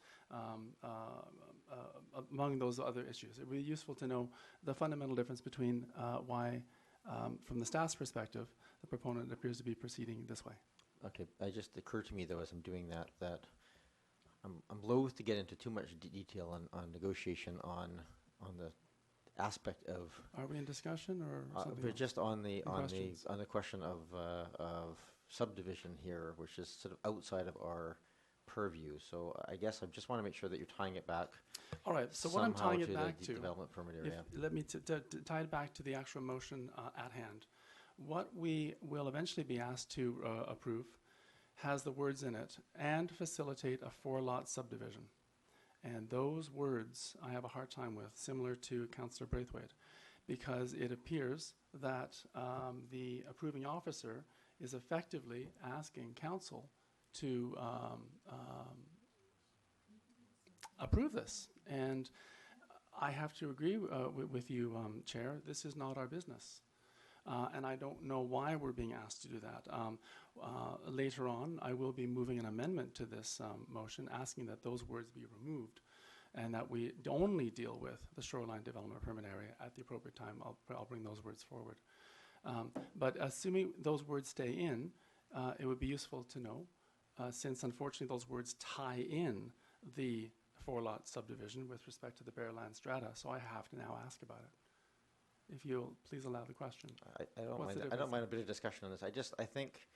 S16: among those other issues. It would be useful to know the fundamental difference between why, from the staff's perspective, the proponent appears to be proceeding this way.
S1: Okay, it just occurred to me though as I'm doing that I'm loath to get into too much detail on negotiation on the aspect of.
S16: Are we in discussion or something?
S1: But just on the
S16: questions?
S1: on the question of subdivision here, which is sort of outside of our purview. So I guess I just want to make sure that you're tying it back.
S16: All right. So what I'm tying it back to,
S1: development permit area.
S16: let me tie it back to the actual motion at hand. What we will eventually be asked to approve has the words in it, and facilitate a 4-lot subdivision. And those words I have a hard time with, similar to Councillor Braithwaite, because it appears that the approving officer is effectively asking council to approve this. And I have to agree with you, Chair, this is not our business. And I don't know why we're being asked to do that. Later on, I will be moving an amendment to this motion asking that those words be removed and that we only deal with the shoreline development permit area at the appropriate time. I'll bring those words forward. But assuming those words stay in, it would be useful to know, since unfortunately those words tie in the 4-lot subdivision with respect to the bare land strata, so I have to now ask about it. If you'll please allow the question.
S1: I don't mind a bit of discussion on this. I think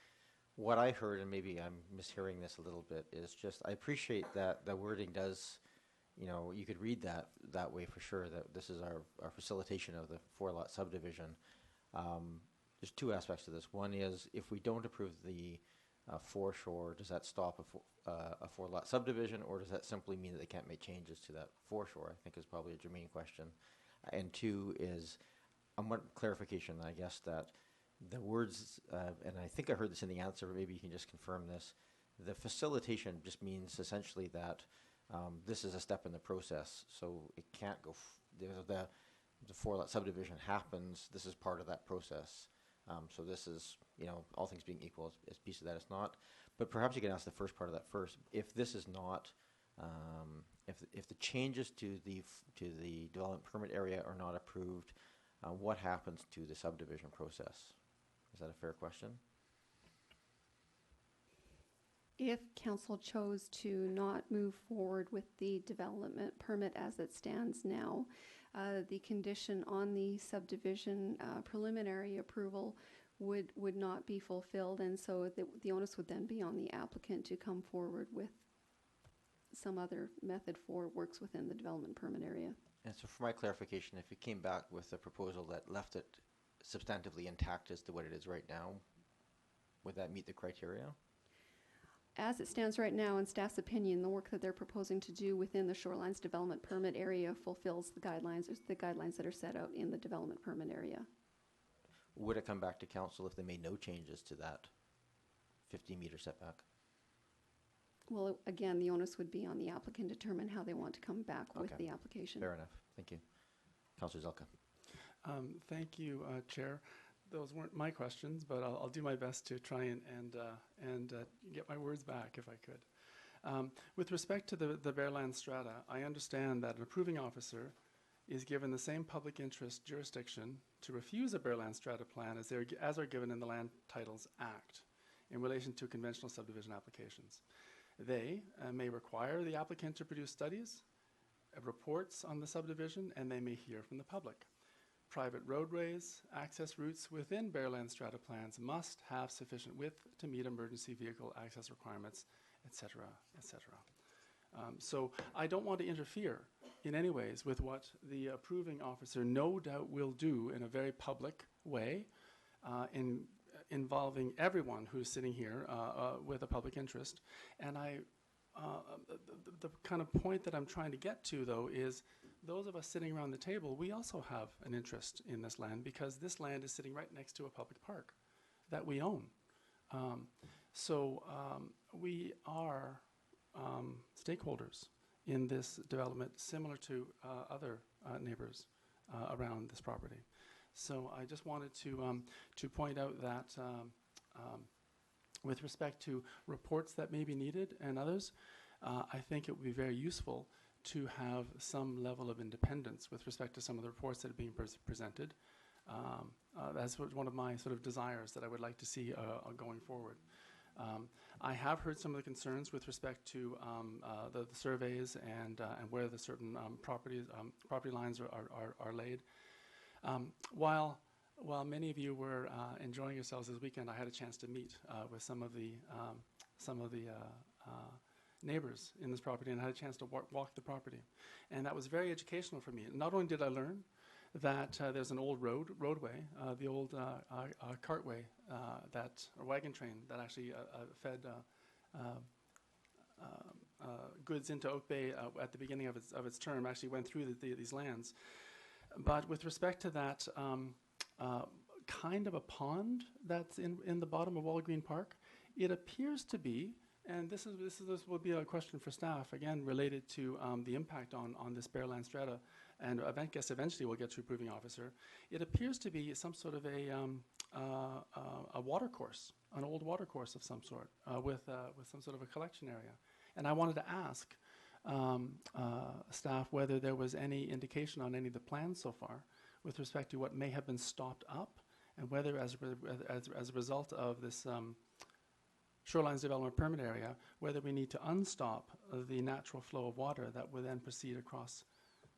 S1: what I heard, and maybe I'm mishearing this a little bit, is just I appreciate that the wording does you know, you could read that way for sure, that this is our facilitation of the 4-lot subdivision. There's two aspects to this. One is, if we don't approve the foreshore, does that stop a 4-lot subdivision, or does that simply mean that they can't make changes to that foreshore? I think is probably a germane question. And two is, I want clarification, I guess, that the words, and I think I heard this in the answer, but maybe you can just confirm this. The facilitation just means essentially that this is a step in the process, so it can't go, the 4-lot subdivision happens, this is part of that process. So this is, you know, all things being equal, as piece of that is not. But perhaps you can ask the first part of that first. If this is not, if the changes to the development permit area are not approved, what happens to the subdivision process? Is that a fair question?
S15: If council chose to not move forward with the development permit as it stands now, the condition on the subdivision preliminary approval would not be fulfilled, and so the onus would then be on the applicant to come forward with some other method for works within the development permit area.
S1: And so for my clarification, if it came back with a proposal that left it substantively intact as to what it is right now, would that meet the criteria?
S15: As it stands right now, in staff's opinion, the work that they're proposing to do within the Shorelines Development Permit area fulfills the guidelines that are set out in the development permit area.
S1: Would it come back to council if they made no changes to that 50-meter setback?
S15: Well, again, the onus would be on the applicant to determine how they want to come back with the application.
S1: Fair enough. Thank you. Councillor Zelka.
S16: Thank you, Chair. Those weren't my questions, but I'll do my best to try and get my words back if I could. With respect to the Bearland strata, I understand that an approving officer is given the same public interest jurisdiction to refuse a Bearland strata plan as are given in the Land Titles Act in relation to conventional subdivision applications. They may require the applicant to produce studies, reports on the subdivision, and they may hear from the public. Private roadways, access routes within Bearland strata plans must have sufficient width to meet emergency vehicle access requirements, etc., etc. So I don't want to interfere in any ways with what the approving officer no doubt will do in a very public way, involving everyone who's sitting here with a public interest. And the kind of point that I'm trying to get to, though, is those of us sitting around the table, we also have an interest in this land because this land is sitting right next to a public park that we own. So we are stakeholders in this development, similar to other neighbors around this property. So I just wanted to point out that with respect to reports that may be needed and others, I think it would be very useful to have some level of independence with respect to some of the reports that are being presented. That's one of my sort of desires that I would like to see going forward. I have heard some of the concerns with respect to the surveys and where the certain property lines are laid. While many of you were enjoying yourselves this weekend, I had a chance to meet with some of the neighbors in this property, and I had a chance to walk the property, and that was very educational for me. Not only did I learn that there's an old roadway, the old cartway or wagon train that actually fed goods into Oak Bay at the beginning of its term, actually went through these lands. But with respect to that kind of a pond that's in the bottom of Walgreen Park, it appears to be, and this will be a question for staff, again, related to the impact on this Bearland strata, and I guess eventually we'll get to approving officer. It appears to be some sort of a water course, an old water course of some sort, with some sort of a collection area. And I wanted to ask staff whether there was any indication on any of the plans so far with respect to what may have been stopped up, and whether as a result of this Shorelines Development Permit area, whether we need to unstop the natural flow of water that would then proceed across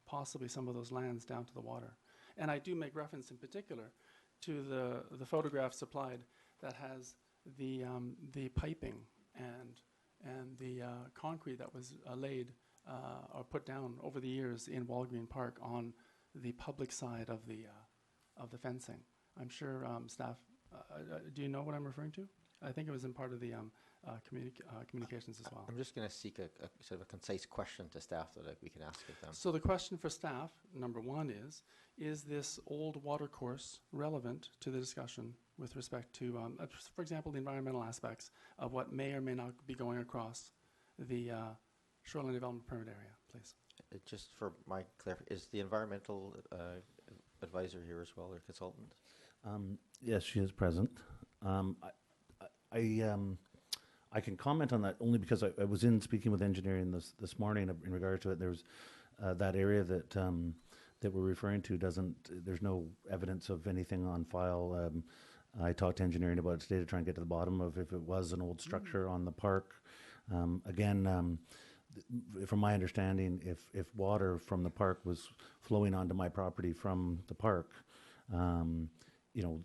S16: possibly some of those lands down to the water. And I do make reference in particular to the photograph supplied that has the piping and and the concrete that was laid or put down over the years in Walgreen Park on the public side of the fencing. I'm sure staff, do you know what I'm referring to? I think it was in part of the communications as well.
S1: I'm just going to seek a sort of a concise question to staff that we can ask of them.
S16: So the question for staff, number one is this old water course relevant to the discussion with respect to, for example, the environmental aspects of what may or may not be going across the shoreline development permit area, please?
S1: Just for my clarification, is the environmental advisor here as well, or consultant?
S17: Yes, she is present. I can comment on that only because I was in speaking with engineering this morning in regard to it. There's that area that we're referring to there's no evidence of anything on file. I talked to engineering about it today to try and get to the bottom of if it was an old structure on the park. Again, from my understanding, if water from the park was flowing onto my property from the park, you know,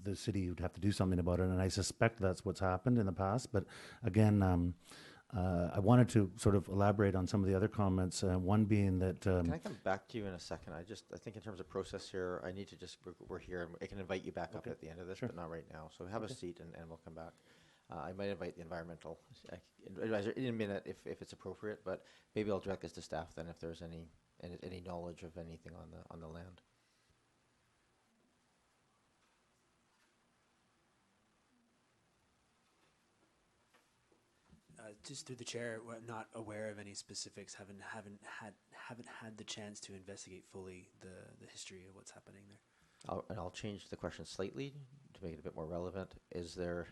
S17: the city would have to do something about it, and I suspect that's what's happened in the past. But again, I wanted to sort of elaborate on some of the other comments. One being that
S1: can I come back to you in a second? I think in terms of process here, I need to just we're here, and I can invite you back up at the end of this, but not right now. So have a seat, and we'll come back. I might invite the environmental advisor in a minute if it's appropriate, but maybe I'll direct this to staff then if there's any knowledge of anything on the land.
S18: Just through the chair, we're not aware of any specifics. Haven't had the chance to investigate fully the history of what's happening there.
S1: I'll change the question slightly to make it a bit more relevant. Is there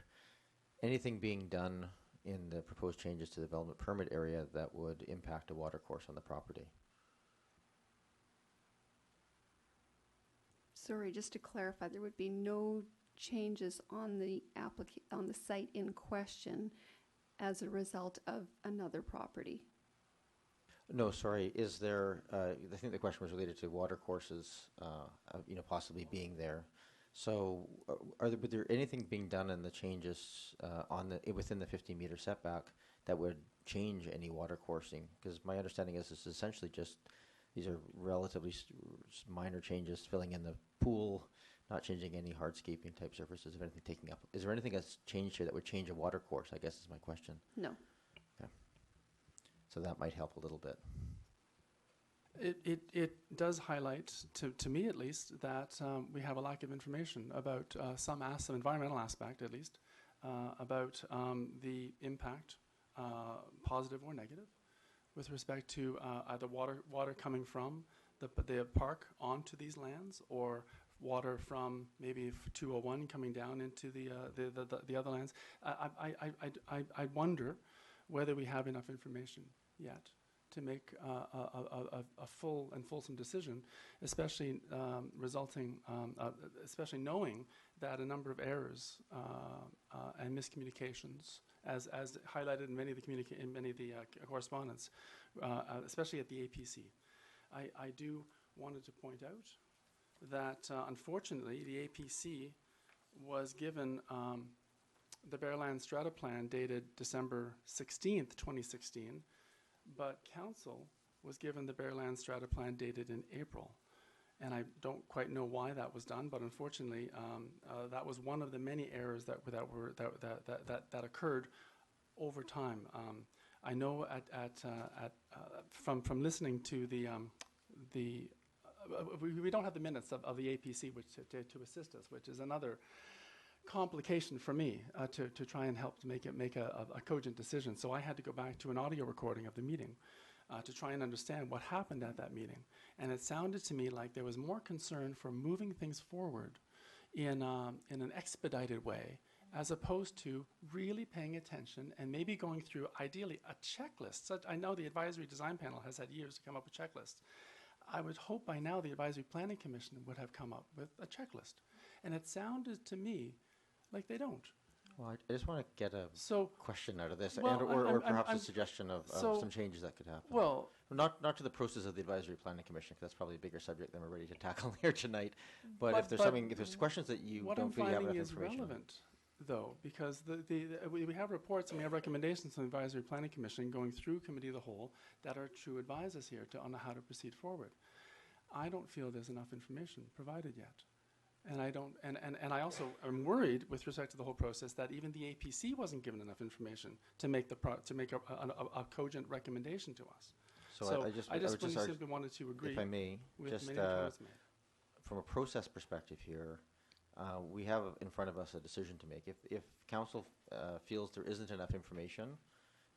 S1: anything being done in the proposed changes to the development permit area that would impact a water course on the property?
S15: Sorry, just to clarify, there would be no changes on the site in question as a result of another property.
S1: No, sorry. Is there? I think the question was related to water courses, possibly being there. So, would there anything being done in the changes within the 50-meter setback that would change any water coursing? Because my understanding is this is essentially just these are relatively minor changes, filling in the pool, not changing any hardscaping type surfaces. If anything taking up, is there anything that's changed here that would change a water course? I guess is my question.
S15: No.
S1: Okay. So that might help a little bit.
S16: It does highlight, to me at least, that we have a lack of information about some environmental aspect, at least, about the impact, positive or negative, with respect to either water coming from the park onto these lands, or water from maybe 201 coming down into the other lands. I wonder whether we have enough information yet to make a full and fulsome decision, especially especially knowing that a number of errors and miscommunications, as highlighted in many of the correspondence, especially at the APC. I do wanted to point out that unfortunately the APC was given the Bearland Strata Plan dated December 16th, 2016, but Council was given the Bearland Strata Plan dated in April. And I don't quite know why that was done, but unfortunately that was one of the many errors that occurred over time. I know from listening to we don't have the minutes of the APC to assist us, which is another complication for me to try and help to make a cogent decision. So I had to go back to an audio recording of the meeting to try and understand what happened at that meeting. And it sounded to me like there was more concern for moving things forward in an expedited way, as opposed to really paying attention and maybe going through, ideally, a checklist. I know the Advisory Design Panel has had years to come up with checklists. I would hope by now the Advisory Planning Commission would have come up with a checklist. And it sounded to me like they don't.
S1: Well, I just want to get a question out of this,
S16: well,
S1: or perhaps a suggestion of some changes that could happen.
S16: Well,
S1: not to the process of the Advisory Planning Commission, because that's probably a bigger subject than we're ready to tackle here tonight. But if there's questions that you don't feel you have enough information.
S16: What I'm finding is relevant though, because we have reports and we have recommendations from the Advisory Planning Commission going through Committee of the Whole that are to advise us here on how to proceed forward. I don't feel there's enough information provided yet. And I don't, and I also am worried with respect to the whole process that even the APC wasn't given enough information to make a cogent recommendation to us.
S1: So
S16: I just simply wanted to agree.
S1: If I may,
S16: with
S1: just
S16: many comments made.
S1: from a process perspective here, we have in front of us a decision to make. If council feels there isn't enough information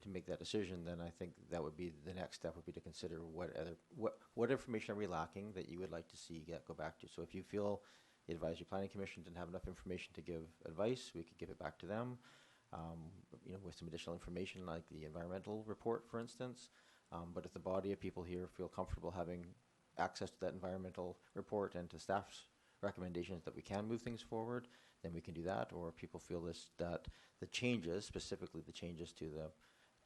S1: to make that decision, then I think that would be the next step would be to consider what information are we lacking that you would like to see go back to. So if you feel the Advisory Planning Commission didn't have enough information to give advice, we could give it back to them, with some additional information like the environmental report, for instance. But if the body of people here feel comfortable having access to that environmental report and to staff's recommendations that we can move things forward, then we can do that. Or if people feel that the changes, specifically the changes to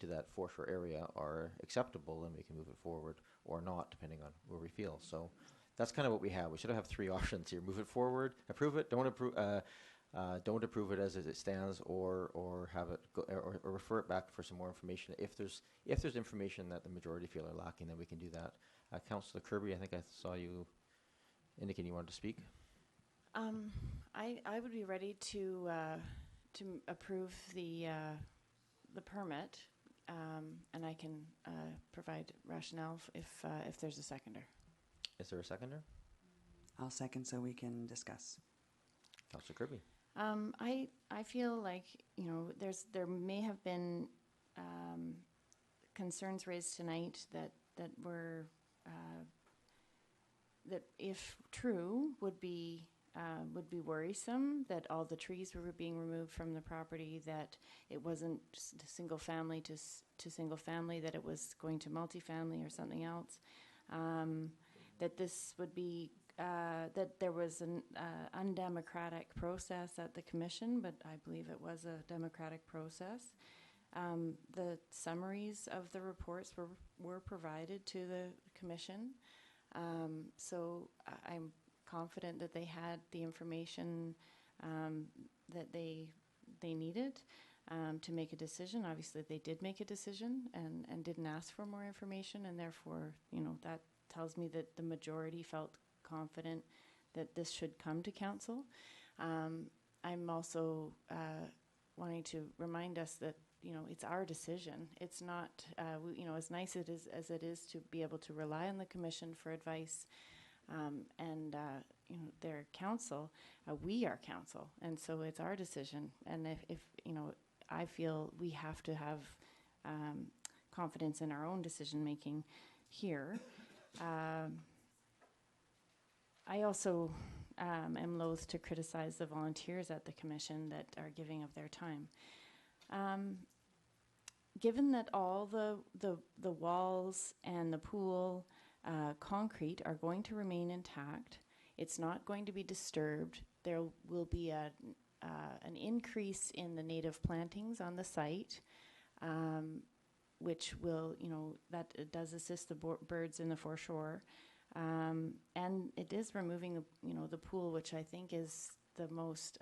S1: that foreshore area, are acceptable, then we can move it forward or not, depending on where we feel. So that's kind of what we have. We sort of have three options here: move it forward, approve it, don't approve it as it stands, or have it go, or refer it back for some more information. If there's information that the majority feel are lacking, then we can do that. Councillor Kirby, I think I saw you indicating you wanted to speak.
S14: I would be ready to approve the permit, and I can provide rationale if there's a seconder.
S1: Is there a seconder?
S2: I'll second so we can discuss.
S1: Councillor Kirby.
S14: I feel like there may have been concerns raised tonight that were that, if true, would be worrisome. That all the trees were being removed from the property. That it wasn't just single family to single family. That it was going to multifamily or something else. That this would be that there was an undemocratic process at the commission, but I believe it was a democratic process. The summaries of the reports were provided to the commission, so I'm confident that they had the information that they needed to make a decision. Obviously, they did make a decision and didn't ask for more information, and therefore, that tells me that the majority felt confident that this should come to council. I'm also wanting to remind us that it's our decision. It's not as nice as it is to be able to rely on the commission for advice and their counsel. We are council, and so it's our decision. And if I feel we have to have confidence in our own decision making here. I also am loath to criticize the volunteers at the commission that are giving of their time. Given that all the walls and the pool concrete are going to remain intact, it's not going to be disturbed. There will be an increase in the native plantings on the site, which will, that does assist the birds in the foreshore. And it is removing, the pool, which I think is the most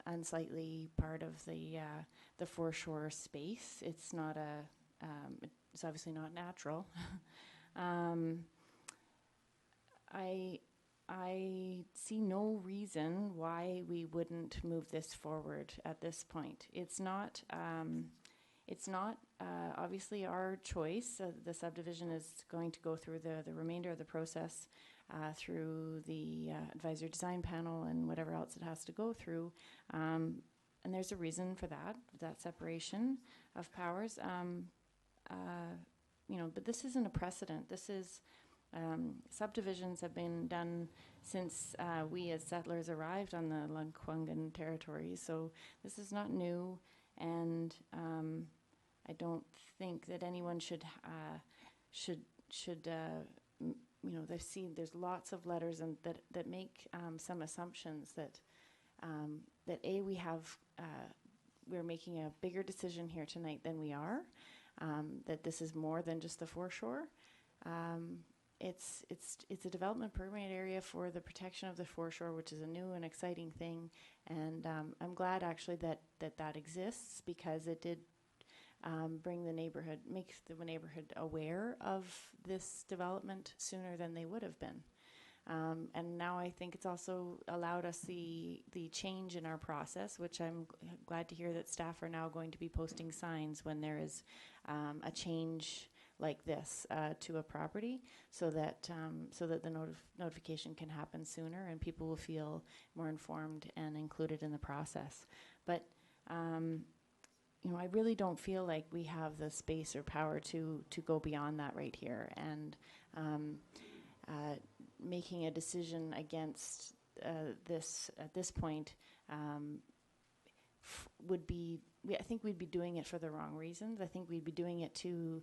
S14: unsightly part of the foreshore space. It's not it's obviously not natural. I see no reason why we wouldn't move this forward at this point. It's not obviously our choice. The subdivision is going to go through the remainder of the process through the advisory design panel and whatever else it has to go through. And there's a reason for that separation of powers. But this isn't a precedent. This is subdivisions have been done since we as settlers arrived on the Lekwungen territory. So this is not new, and I don't think that anyone should they've seen there's lots of letters and that make some assumptions that we're making a bigger decision here tonight than we are, that this is more than just the foreshore. it's a development permit area for the protection of the foreshore, which is a new and exciting thing. And I'm glad actually that exists, because it did bring the neighborhood, make the neighborhood aware of this development sooner than they would have been. And now I think it's also allowed us the change in our process, which I'm glad to hear that staff are now going to be posting signs when there is a change like this to a property, so that the notification can happen sooner and people will feel more informed and included in the process. But I really don't feel like we have the space or power to go beyond that right here. And making a decision against this at this point would be, I think we'd be doing it for the wrong reasons. I think we'd be doing it to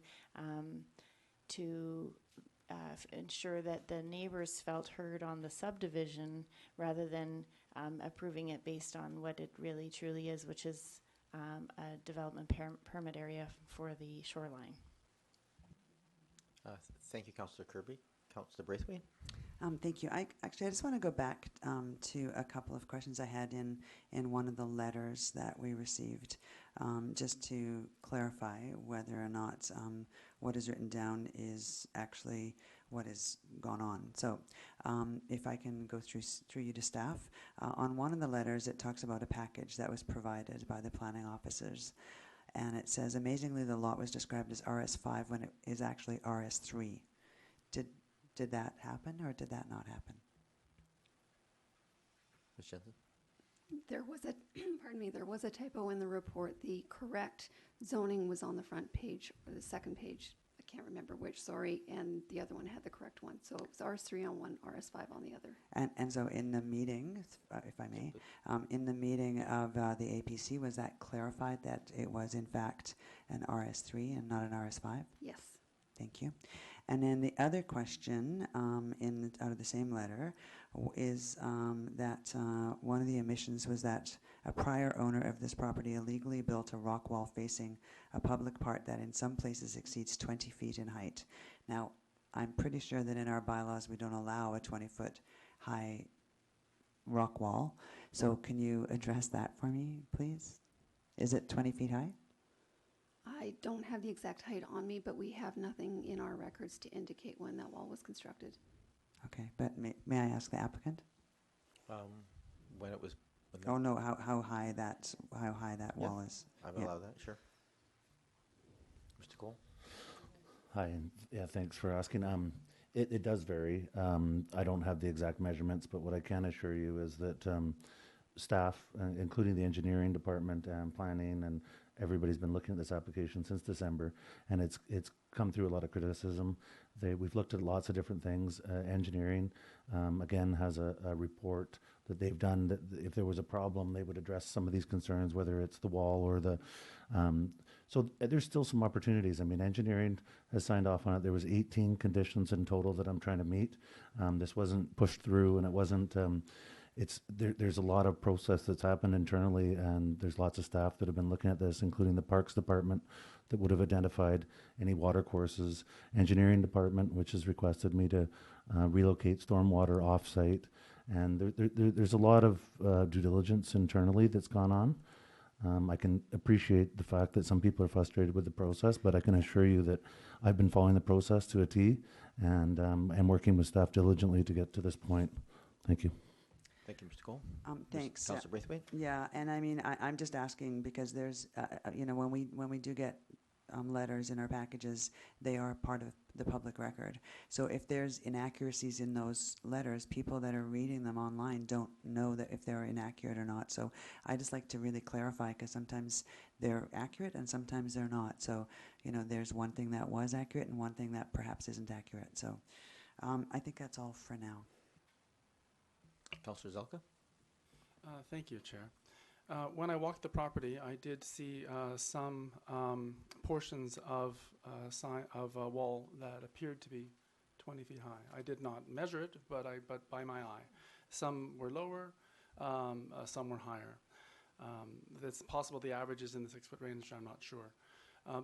S14: ensure that the neighbors felt heard on the subdivision, rather than approving it based on what it really truly is, which is a development permit area for the shoreline.
S1: Thank you, Councillor Kirby. Councillor Braithwaite.
S2: Thank you. I just want to go back to a couple of questions I had in one of the letters that we received, just to clarify whether or not what is written down is actually what has gone on. So if I can go through you to staff, on one of the letters it talks about a package that was provided by the planning officers. And it says, amazingly, the lot was described as RS5 when it is actually RS3. Did that happen, or did that not happen?
S1: Ms. Jensen?
S15: There was a, pardon me, there was a typo in the report. The correct zoning was on the front page, or the second page. I can't remember which, sorry, and the other one had the correct one. So it was RS3 on one, RS5 on the other.
S2: And so in the meeting, if I may, in the meeting of the APC, was that clarified that it was in fact an RS3 and not an RS5?
S15: Yes.
S2: Thank you. And then the other question out of the same letter is that one of the omissions was that a prior owner of this property illegally built a rock wall facing a public part that in some places exceeds 20 feet in height. Now, I'm pretty sure that in our bylaws we don't allow a 20-foot high rock wall. So can you address that for me, please? Is it 20 feet high?
S15: I don't have the exact height on me, but we have nothing in our records to indicate when that wall was constructed.
S2: Okay, but may I ask the applicant?
S1: When it was.
S2: Oh no, how high that wall is?
S1: I will allow that. Sure. Mr. Cole.
S17: Hi, and yeah, thanks for asking. It does vary. I don't have the exact measurements, but what I can assure you is that staff, including the engineering department and planning, and everybody's been looking at this application since December, and it's come through a lot of criticism. We've looked at lots of different things. Engineering, again, has a report that they've done that if there was a problem, they would address some of these concerns, whether it's the wall or the... So there's still some opportunities. I mean, engineering has signed off on it. There was 18 conditions in total that I'm trying to meet. This wasn't pushed through, and it wasn't... there's a lot of process that's happened internally, and there's lots of staff that have been looking at this, including the Parks Department that would have identified any water courses, Engineering Department, which has requested me to relocate stormwater off-site, and there's a lot of due diligence internally that's gone on. I can appreciate the fact that some people are frustrated with the process, but I can assure you that I've been following the process to a T, and working with staff diligently to get to this point. Thank you.
S1: Thank you, Mr. Cole.
S2: Thanks.
S1: Councillor Braithwaite.
S2: Yeah, and I mean, I'm just asking because there's, when we do get letters in our packages, they are part of the public record. So if there's inaccuracies in those letters, people that are reading them online don't know that if they're inaccurate or not. So I just like to really clarify, because sometimes they're accurate and sometimes they're not. So, there's one thing that was accurate and one thing that perhaps isn't accurate. So I think that's all for now.
S1: Councillor Zelka.
S16: Thank you, Chair. When I walked the property, I did see some portions of a wall that appeared to be 20 feet high. I did not measure it, but by my eye. Some were lower, some were higher. It's possible the average is in the 6-foot range, I'm not sure.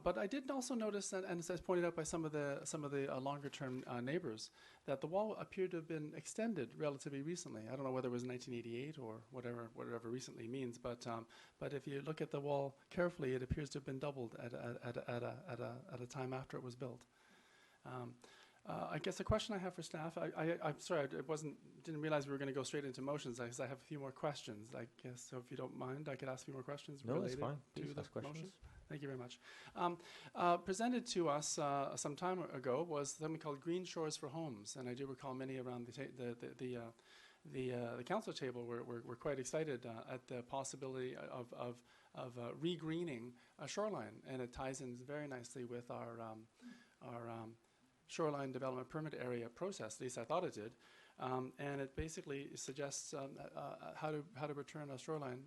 S16: But I did also notice, and as pointed out by some of the longer-term neighbors, that the wall appeared to have been extended relatively recently. I don't know whether it was 1988 or whatever recently means, but if you look at the wall carefully, it appears to have been doubled at a time after it was built. I guess the question I have for staff, I'm sorry, didn't realize we were going to go straight into motions. I have a few more questions. I guess, so if you don't mind, I could ask a few more questions related
S1: fine.
S16: to
S1: Please
S16: the
S1: ask questions.
S16: motion. Thank you very much. Presented to us some time ago was something called Green Shores for Homes, and I do recall many around the council table were quite excited at the possibility of re-greening a shoreline, and it ties in very nicely with our shoreline development permit area process. At least I thought it did. And it basically suggests how to return a shoreline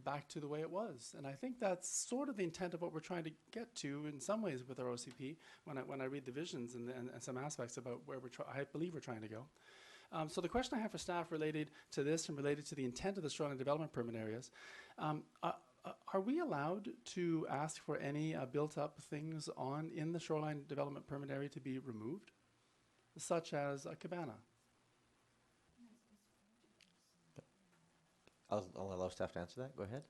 S16: back to the way it was. And I think that's sort of the intent of what we're trying to get to in some ways with our OCP when I read the visions and some aspects about where I believe we're trying to go. So the question I have for staff related to this and related to the intent of the shoreline development permit areas, are we allowed to ask for any built-up things in the shoreline development permit area to be removed, such as a cabana?
S1: I'll allow staff to answer that. Go ahead.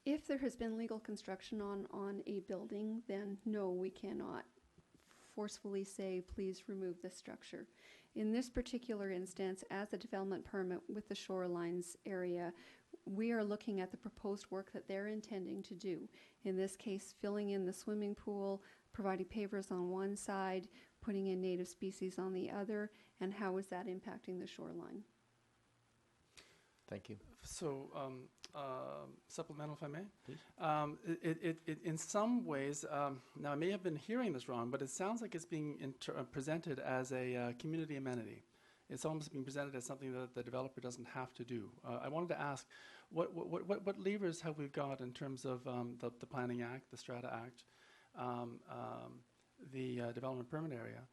S15: If there has been legal construction on a building, then no, we cannot forcefully say, please remove this structure. In this particular instance, as a development permit with the shorelines area, we are looking at the proposed work that they're intending to do. In this case, filling in the swimming pool, providing pavers on one side, putting in native species on the other, and how is that impacting the shoreline?
S1: Thank you.
S16: So, supplemental, if I may?
S1: Please.
S16: It in some ways, now I may have been hearing this wrong, but it sounds like it's being presented as a community amenity. It's almost being presented as something that the developer doesn't have to do. I wanted to ask, what levers have we got in terms of the Planning Act, the Strata Act, the development permit area,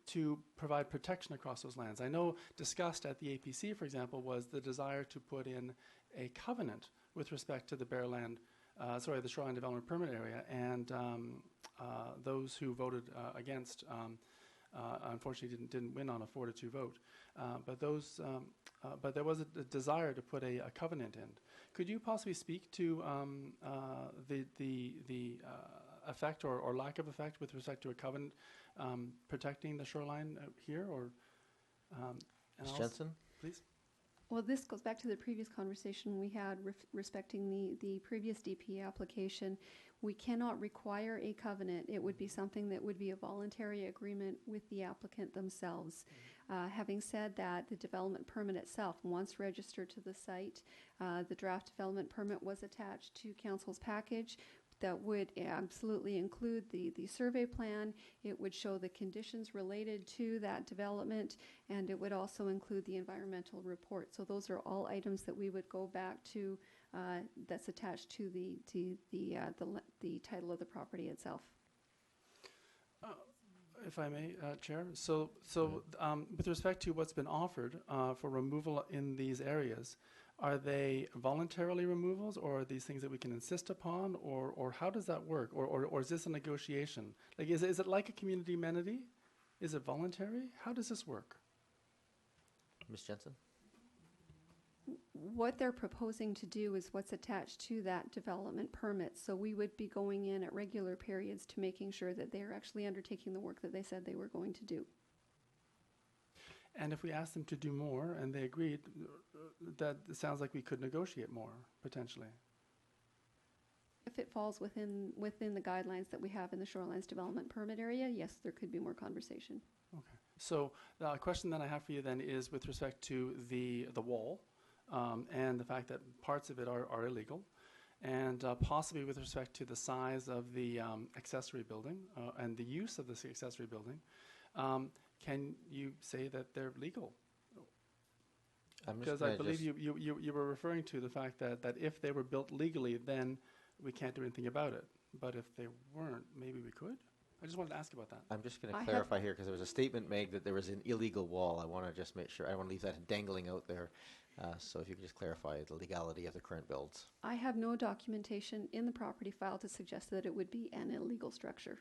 S16: to provide protection across those lands? I know discussed at the APC, for example, was the desire to put in a covenant with respect to the bare land, the shoreline development permit area, and those who voted against unfortunately didn't win on a 4-2 vote. But there was a desire to put a covenant in. Could you possibly speak to the effect or lack of effect with respect to a covenant protecting the shoreline here, or
S1: Ms. Jensen,
S16: please?
S15: Well, this goes back to the previous conversation we had respecting the previous DP application. We cannot require a covenant. It would be something that would be a voluntary agreement with the applicant themselves. Having said that, the development permit itself, once registered to the site, the draft development permit was attached to council's package. That would absolutely include the survey plan. It would show the conditions related to that development, and it would also include the environmental report. So those are all items that we would go back to that's attached to the title of the property itself.
S16: If I may, Chair. So with respect to what's been offered for removal in these areas, are they voluntarily removals, or are these things that we can insist upon, or how does that work, or is this a negotiation? Like, is it like a community amenity? Is it voluntary? How does this work?
S1: Ms. Jensen?
S15: What they're proposing to do is what's attached to that development permit. So we would be going in at regular periods to making sure that they're actually undertaking the work that they said they were going to do.
S16: And if we asked them to do more and they agreed, that it sounds like we could negotiate more, potentially.
S15: If it falls within the guidelines that we have in the Shorelines Development Permit area, yes, there could be more conversation.
S16: Okay. So the question that I have for you then is with respect to the wall and the fact that parts of it are illegal, and possibly with respect to the size of the accessory building and the use of this accessory building, can you say that they're legal? Because I believe you were referring to the fact that if they were built legally, then we can't do anything about it. But if they weren't, maybe we could? I just wanted to ask about that.
S1: I'm just going
S15: I
S1: to
S15: have-
S1: clarify here because there was a statement made that there was an illegal wall. I want to just make sure, I don't want to leave that dangling out there. So if you could just clarify the legality of the current builds.
S15: I have no documentation in the property file to suggest that it would be an illegal structure.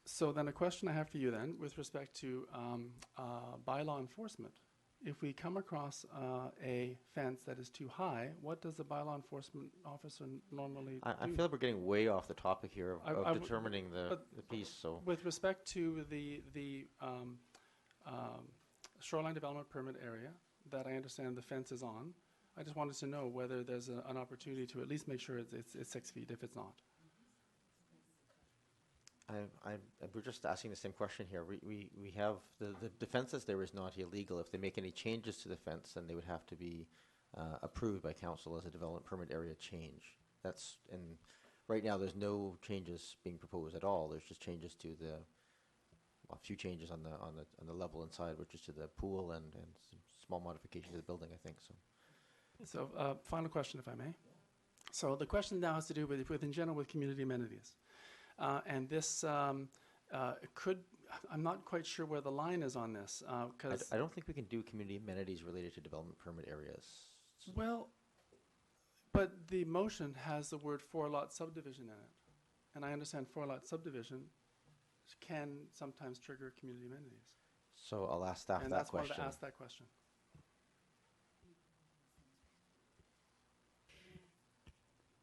S16: So then a question I have for you then, with respect to bylaw enforcement. If we come across a fence that is too high, what does the bylaw enforcement officer normally
S1: I
S16: do?
S1: feel like we're getting way off the topic here
S16: I
S1: of
S16: w-
S1: determining the
S16: but
S1: piece, so.
S16: With respect to the shoreline development permit area that I understand the fence is on, I just wanted to know whether there's an opportunity to at least make sure it's 6 feet if it's not.
S1: We're just asking the same question here. We have, the fence that's there is not illegal. If they make any changes to the fence, then they would have to be approved by council as a development permit area change. That's, and right now there's no changes being proposed at all. There's just changes to the, well, a few changes on the level inside, which is to the pool and some small modifications to the building, I think, so.
S16: So final question, if I may. So the question now has to do with in general with community amenities. And this could, I'm not quite sure where the line is on this, because
S1: I don't think we can do community amenities related to development permit areas.
S16: well, but the motion has the word 4-lot subdivision in it. And I understand 4-lot subdivision can sometimes trigger community amenities.
S1: So I'll ask staff
S16: And
S1: that
S16: that's why I
S1: question.
S16: wanted to ask that question.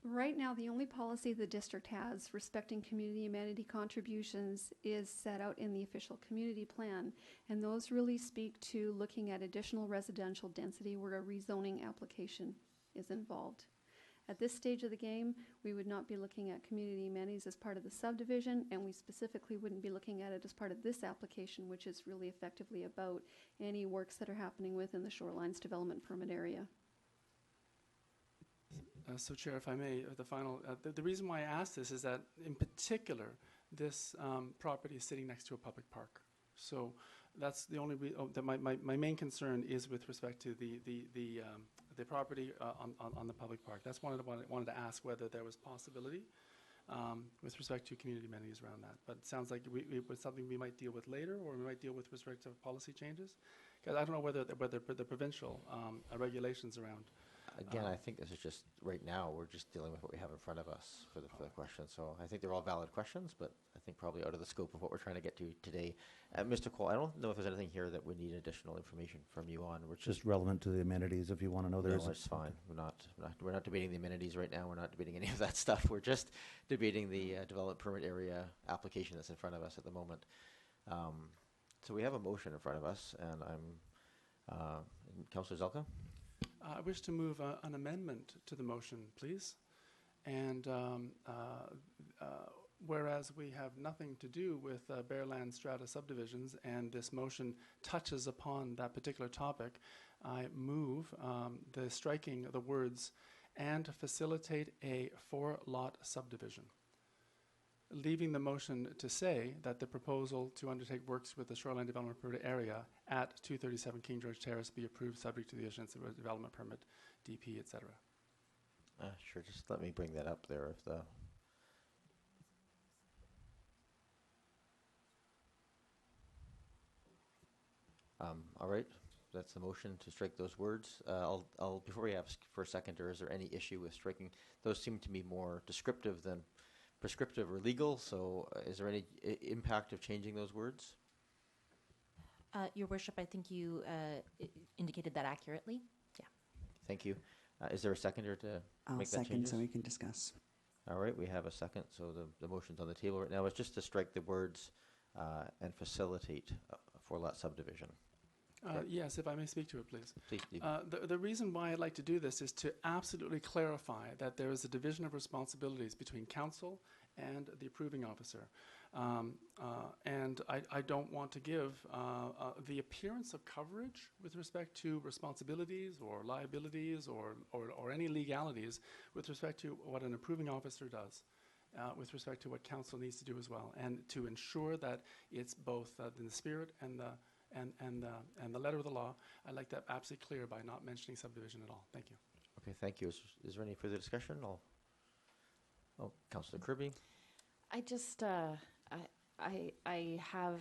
S15: Right now, the only policy the district has respecting community amenity contributions is set out in the official community plan. And those really speak to looking at additional residential density where a rezoning application is involved. At this stage of the game, we would not be looking at community amenities as part of the subdivision, and we specifically wouldn't be looking at it as part of this application, which is really effectively about any works that are happening within the Shorelines Development Permit area.
S16: So Chair, if I may, the final, the reason why I asked this is that in particular, this property is sitting next to a public park. So that's the only, my main concern is with respect to the property on the public park. That's wanted to ask whether there was possibility with respect to community amenities around that. But it sounds like it was something we might deal with later, or we might deal with respect to policy changes. Because I don't know whether the provincial regulations around.
S1: Again, I think this is just, right now, we're just dealing with what we have in front of us for the question. So I think they're all valid questions, but I think probably out of the scope of what we're trying to get to today. Mr. Cole, I don't know if there's anything here that we need additional information from you on. We're
S17: Just relevant to the amenities, if you want to know.
S1: no,
S17: There's
S1: it's fine. We're not debating the amenities right now. We're not debating any of that stuff. We're just debating the development permit area application that's in front of us at the moment. So we have a motion in front of us, and I'm Councillor Zelka.
S16: I wish to move an amendment to the motion, please. And whereas we have nothing to do with Bearland Strata subdivisions, and this motion touches upon that particular topic, I move the striking of the words "and facilitate a 4-lot subdivision," leaving the motion to say that the proposal to undertake works with the shoreline development permit area at 237 King George Terrace be approved subject to the issuance of a development permit, DP, etc.
S1: Sure, just let me bring that up there. If the all right, that's the motion to strike those words. I'll before we ask for a seconder, is there any issue with striking? Those seem to be more descriptive than prescriptive or legal, so is there any impact of changing those words?
S11: Your Worship, I think you indicated that accurately. Yeah.
S1: Thank you. Is there a seconder to
S2: I'll
S1: make that
S2: second
S1: changes?
S2: so we can discuss.
S1: All right, we have a second, so the motion's on the table right now. It's just to strike the words and facilitate a 4-lot subdivision.
S16: Yes, if I may speak to it, please.
S1: Please do.
S16: The reason why I'd like to do this is to absolutely clarify that there is a division of responsibilities between council and the approving officer. And I don't want to give the appearance of coverage with respect to responsibilities or liabilities or any legalities with respect to what an approving officer does. With respect to what council needs to do as well, and to ensure that it's both in the spirit and the letter of the law. I'd like that absolutely clear by not mentioning subdivision at all. Thank you.
S1: Okay, thank you. Is there any further discussion? Oh, Councillor Kirby.
S14: I just, I have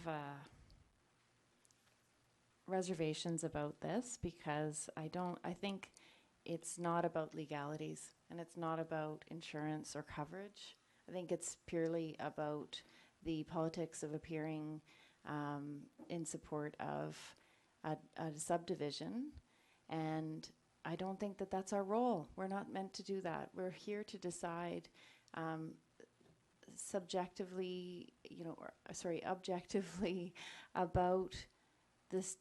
S14: reservations about this because I think it's not about legalities and it's not about insurance or coverage. I think it's purely about the politics of appearing in support of a subdivision, and I don't think that that's our role. We're not meant to do that. We're here to decide subjectively, objectively about this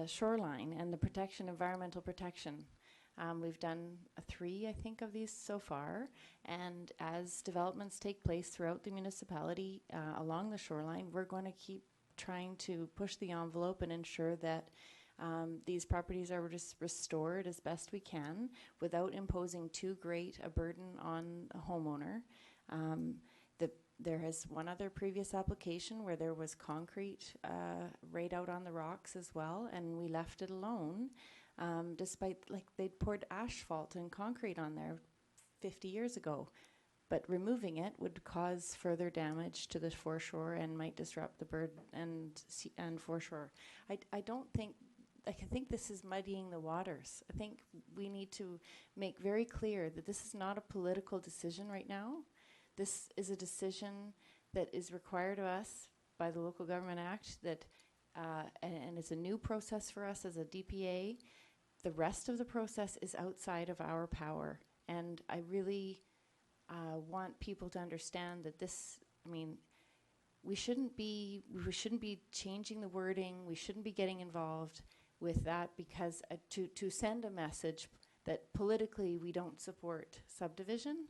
S14: shoreline and the protection, environmental protection. We've done 3, I think, of these so far, and as developments take place throughout the municipality along the shoreline, we're going to keep trying to push the envelope and ensure that these properties are just restored as best we can without imposing too great a burden on a homeowner. There has one other previous application where there was concrete right out on the rocks as well, and we left it alone, despite they'd poured asphalt and concrete on there 50 years ago. But removing it would cause further damage to the foreshore and might disrupt the bird and foreshore. I think this is muddying the waters. I think we need to make very clear that this is not a political decision right now. This is a decision that is required of us by the Local Government Act, and it's a new process for us as a DPA. The rest of the process is outside of our power, and I really want people to understand that we shouldn't be changing the wording. We shouldn't be getting involved with that because to send a message that politically we don't support subdivision,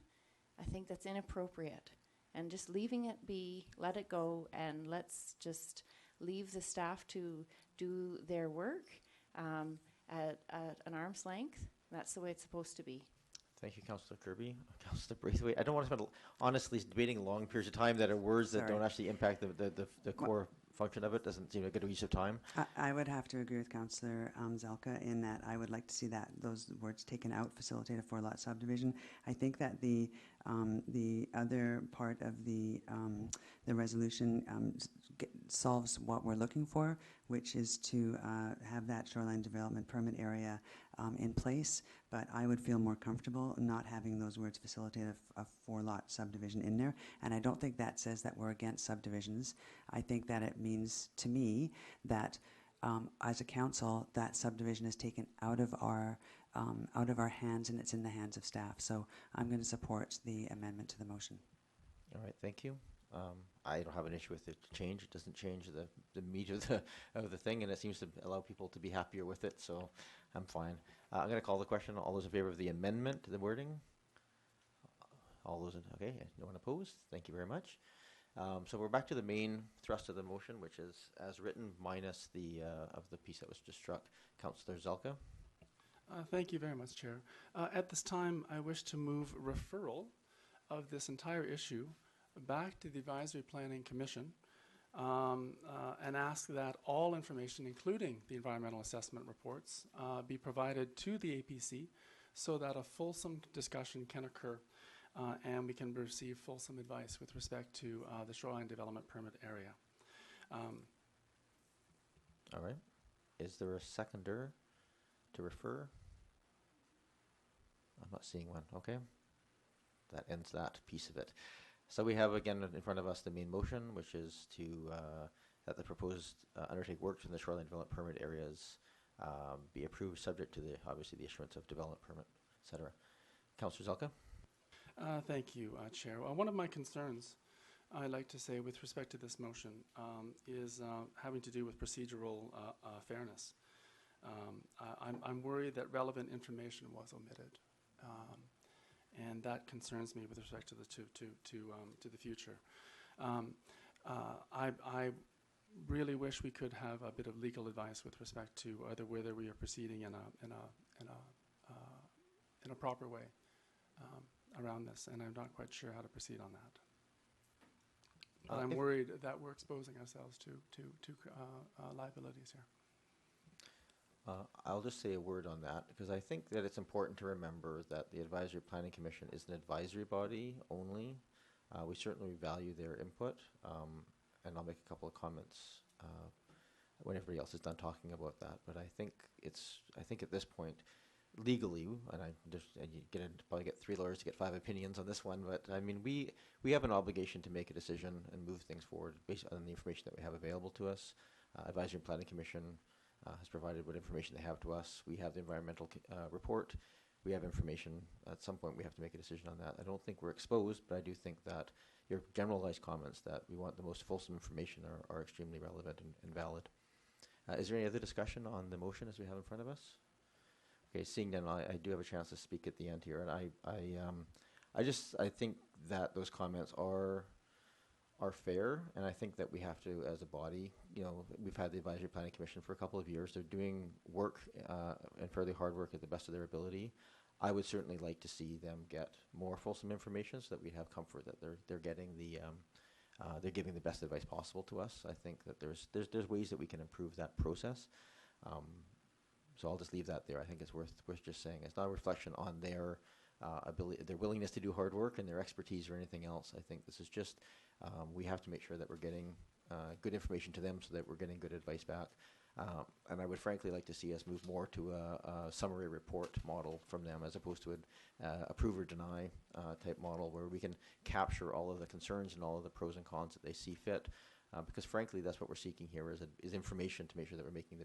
S14: I think that's inappropriate. And just leaving it be, let it go, and let's just leave the staff to do their work at an arm's length. That's the way it's supposed to be.
S1: Thank you, Councillor Kirby. Councillor Braithwaite. I don't want to spend honestly debating long periods of time that are words that don't actually impact the core function of it. Doesn't seem like a good use of time.
S2: I would have to agree with Councillor Zelka in that I would like to see those words taken out, facilitate a 4-lot subdivision. I think that the other part of the resolution solves what we're looking for, which is to have that shoreline development permit area in place, but I would feel more comfortable not having those words facilitate a 4-lot subdivision in there. And I don't think that says that we're against subdivisions. I think that it means to me that as a council, that subdivision is taken out of our hands and it's in the hands of staff. So I'm going to support the amendment to the motion.
S1: All right, thank you. I don't have an issue with the change. It doesn't change the meat of the thing, and it seems to allow people to be happier with it, so I'm fine. I'm going to call the question. All those in favor of the amendment to the wording? All those okay, no one opposed? Thank you very much. So we're back to the main thrust of the motion, which is as written minus the of the piece that was just struck. Councillor Zelka.
S16: Thank you very much, Chair. At this time, I wish to move referral of this entire issue back to the Advisory Planning Commission and ask that all information, including the environmental assessment reports, be provided to the APC so that a fulsome discussion can occur and we can receive fulsome advice with respect to the shoreline development permit area.
S1: All right. Is there a seconder to refer? I'm not seeing one. Okay. That ends that piece of it. So we have again in front of us the main motion, which is to that the proposed undertake works in the shoreline development permit areas be approved, subject to obviously the issuance of development permit, etc. Councillor Zelka.
S16: Thank you, Chair. One of my concerns, I'd like to say, with respect to this motion, is having to do with procedural fairness. I'm worried that relevant information was omitted. And that concerns me with respect to the future. I really wish we could have a bit of legal advice with respect to whether we are proceeding in a proper way around this, and I'm not quite sure how to proceed on that. But I'm worried that we're exposing ourselves to liabilities here.
S1: I'll just say a word on that, because I think that it's important to remember that the Advisory Planning Commission is an advisory body only. We certainly value their input, and I'll make a couple of comments when everybody else is done talking about that. But I think at this point, legally, and you probably get 3 lawyers to get 5 opinions on this one, but I mean, we have an obligation to make a decision and move things forward based on the information that we have available to us. Advisory and Planning Commission has provided what information they have to us. We have the environmental report. We have information. At some point, we have to make a decision on that. I don't think we're exposed, but I do think that your generalized comments that we want the most fulsome information are extremely relevant and valid. Is there any other discussion on the motion as we have in front of us? Okay, seeing none, I do have a chance to speak at the end here, and I think that those comments are fair, and I think that we have to, as a body, we've had the Advisory Planning Commission for a couple of years. They're doing work and fairly hard work at the best of their ability. I would certainly like to see them get more fulsome information so that we have comfort that they're getting they're giving the best advice possible to us. I think that there's ways that we can improve that process. So I'll just leave that there. I think it's worth just saying. It's not a reflection on their ability, their willingness to do hard work and their expertise or anything else. I think this is just, we have to make sure that we're getting good information to them so that we're getting good advice back. And I would frankly like to see us move more to a summary report model from them as opposed to an approve or deny type model where we can capture all of the concerns and all of the pros and cons that they see fit. Because frankly, that's what we're seeking here is information to make sure that we're making the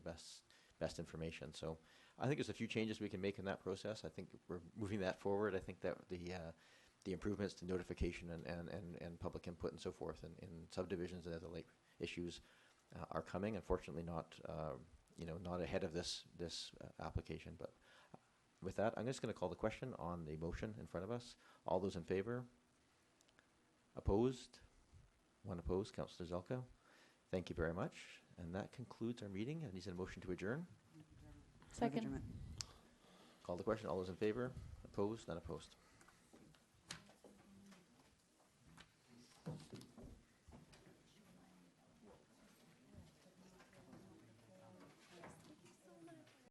S1: best information. So I think there's a few changes we can make in that process. I think we're moving that forward. I think that the improvements to notification and public input and so forth in subdivisions and other like issues are coming. Unfortunately, not ahead of this application. But with that, I'm just going to call the question on the motion in front of us. All those in favor? Opposed? One opposed. Councillor Zelka. Thank you very much. And that concludes our meeting. I need a motion to adjourn.
S14: Second.
S1: Call the question. All those in favor? Opposed? None opposed.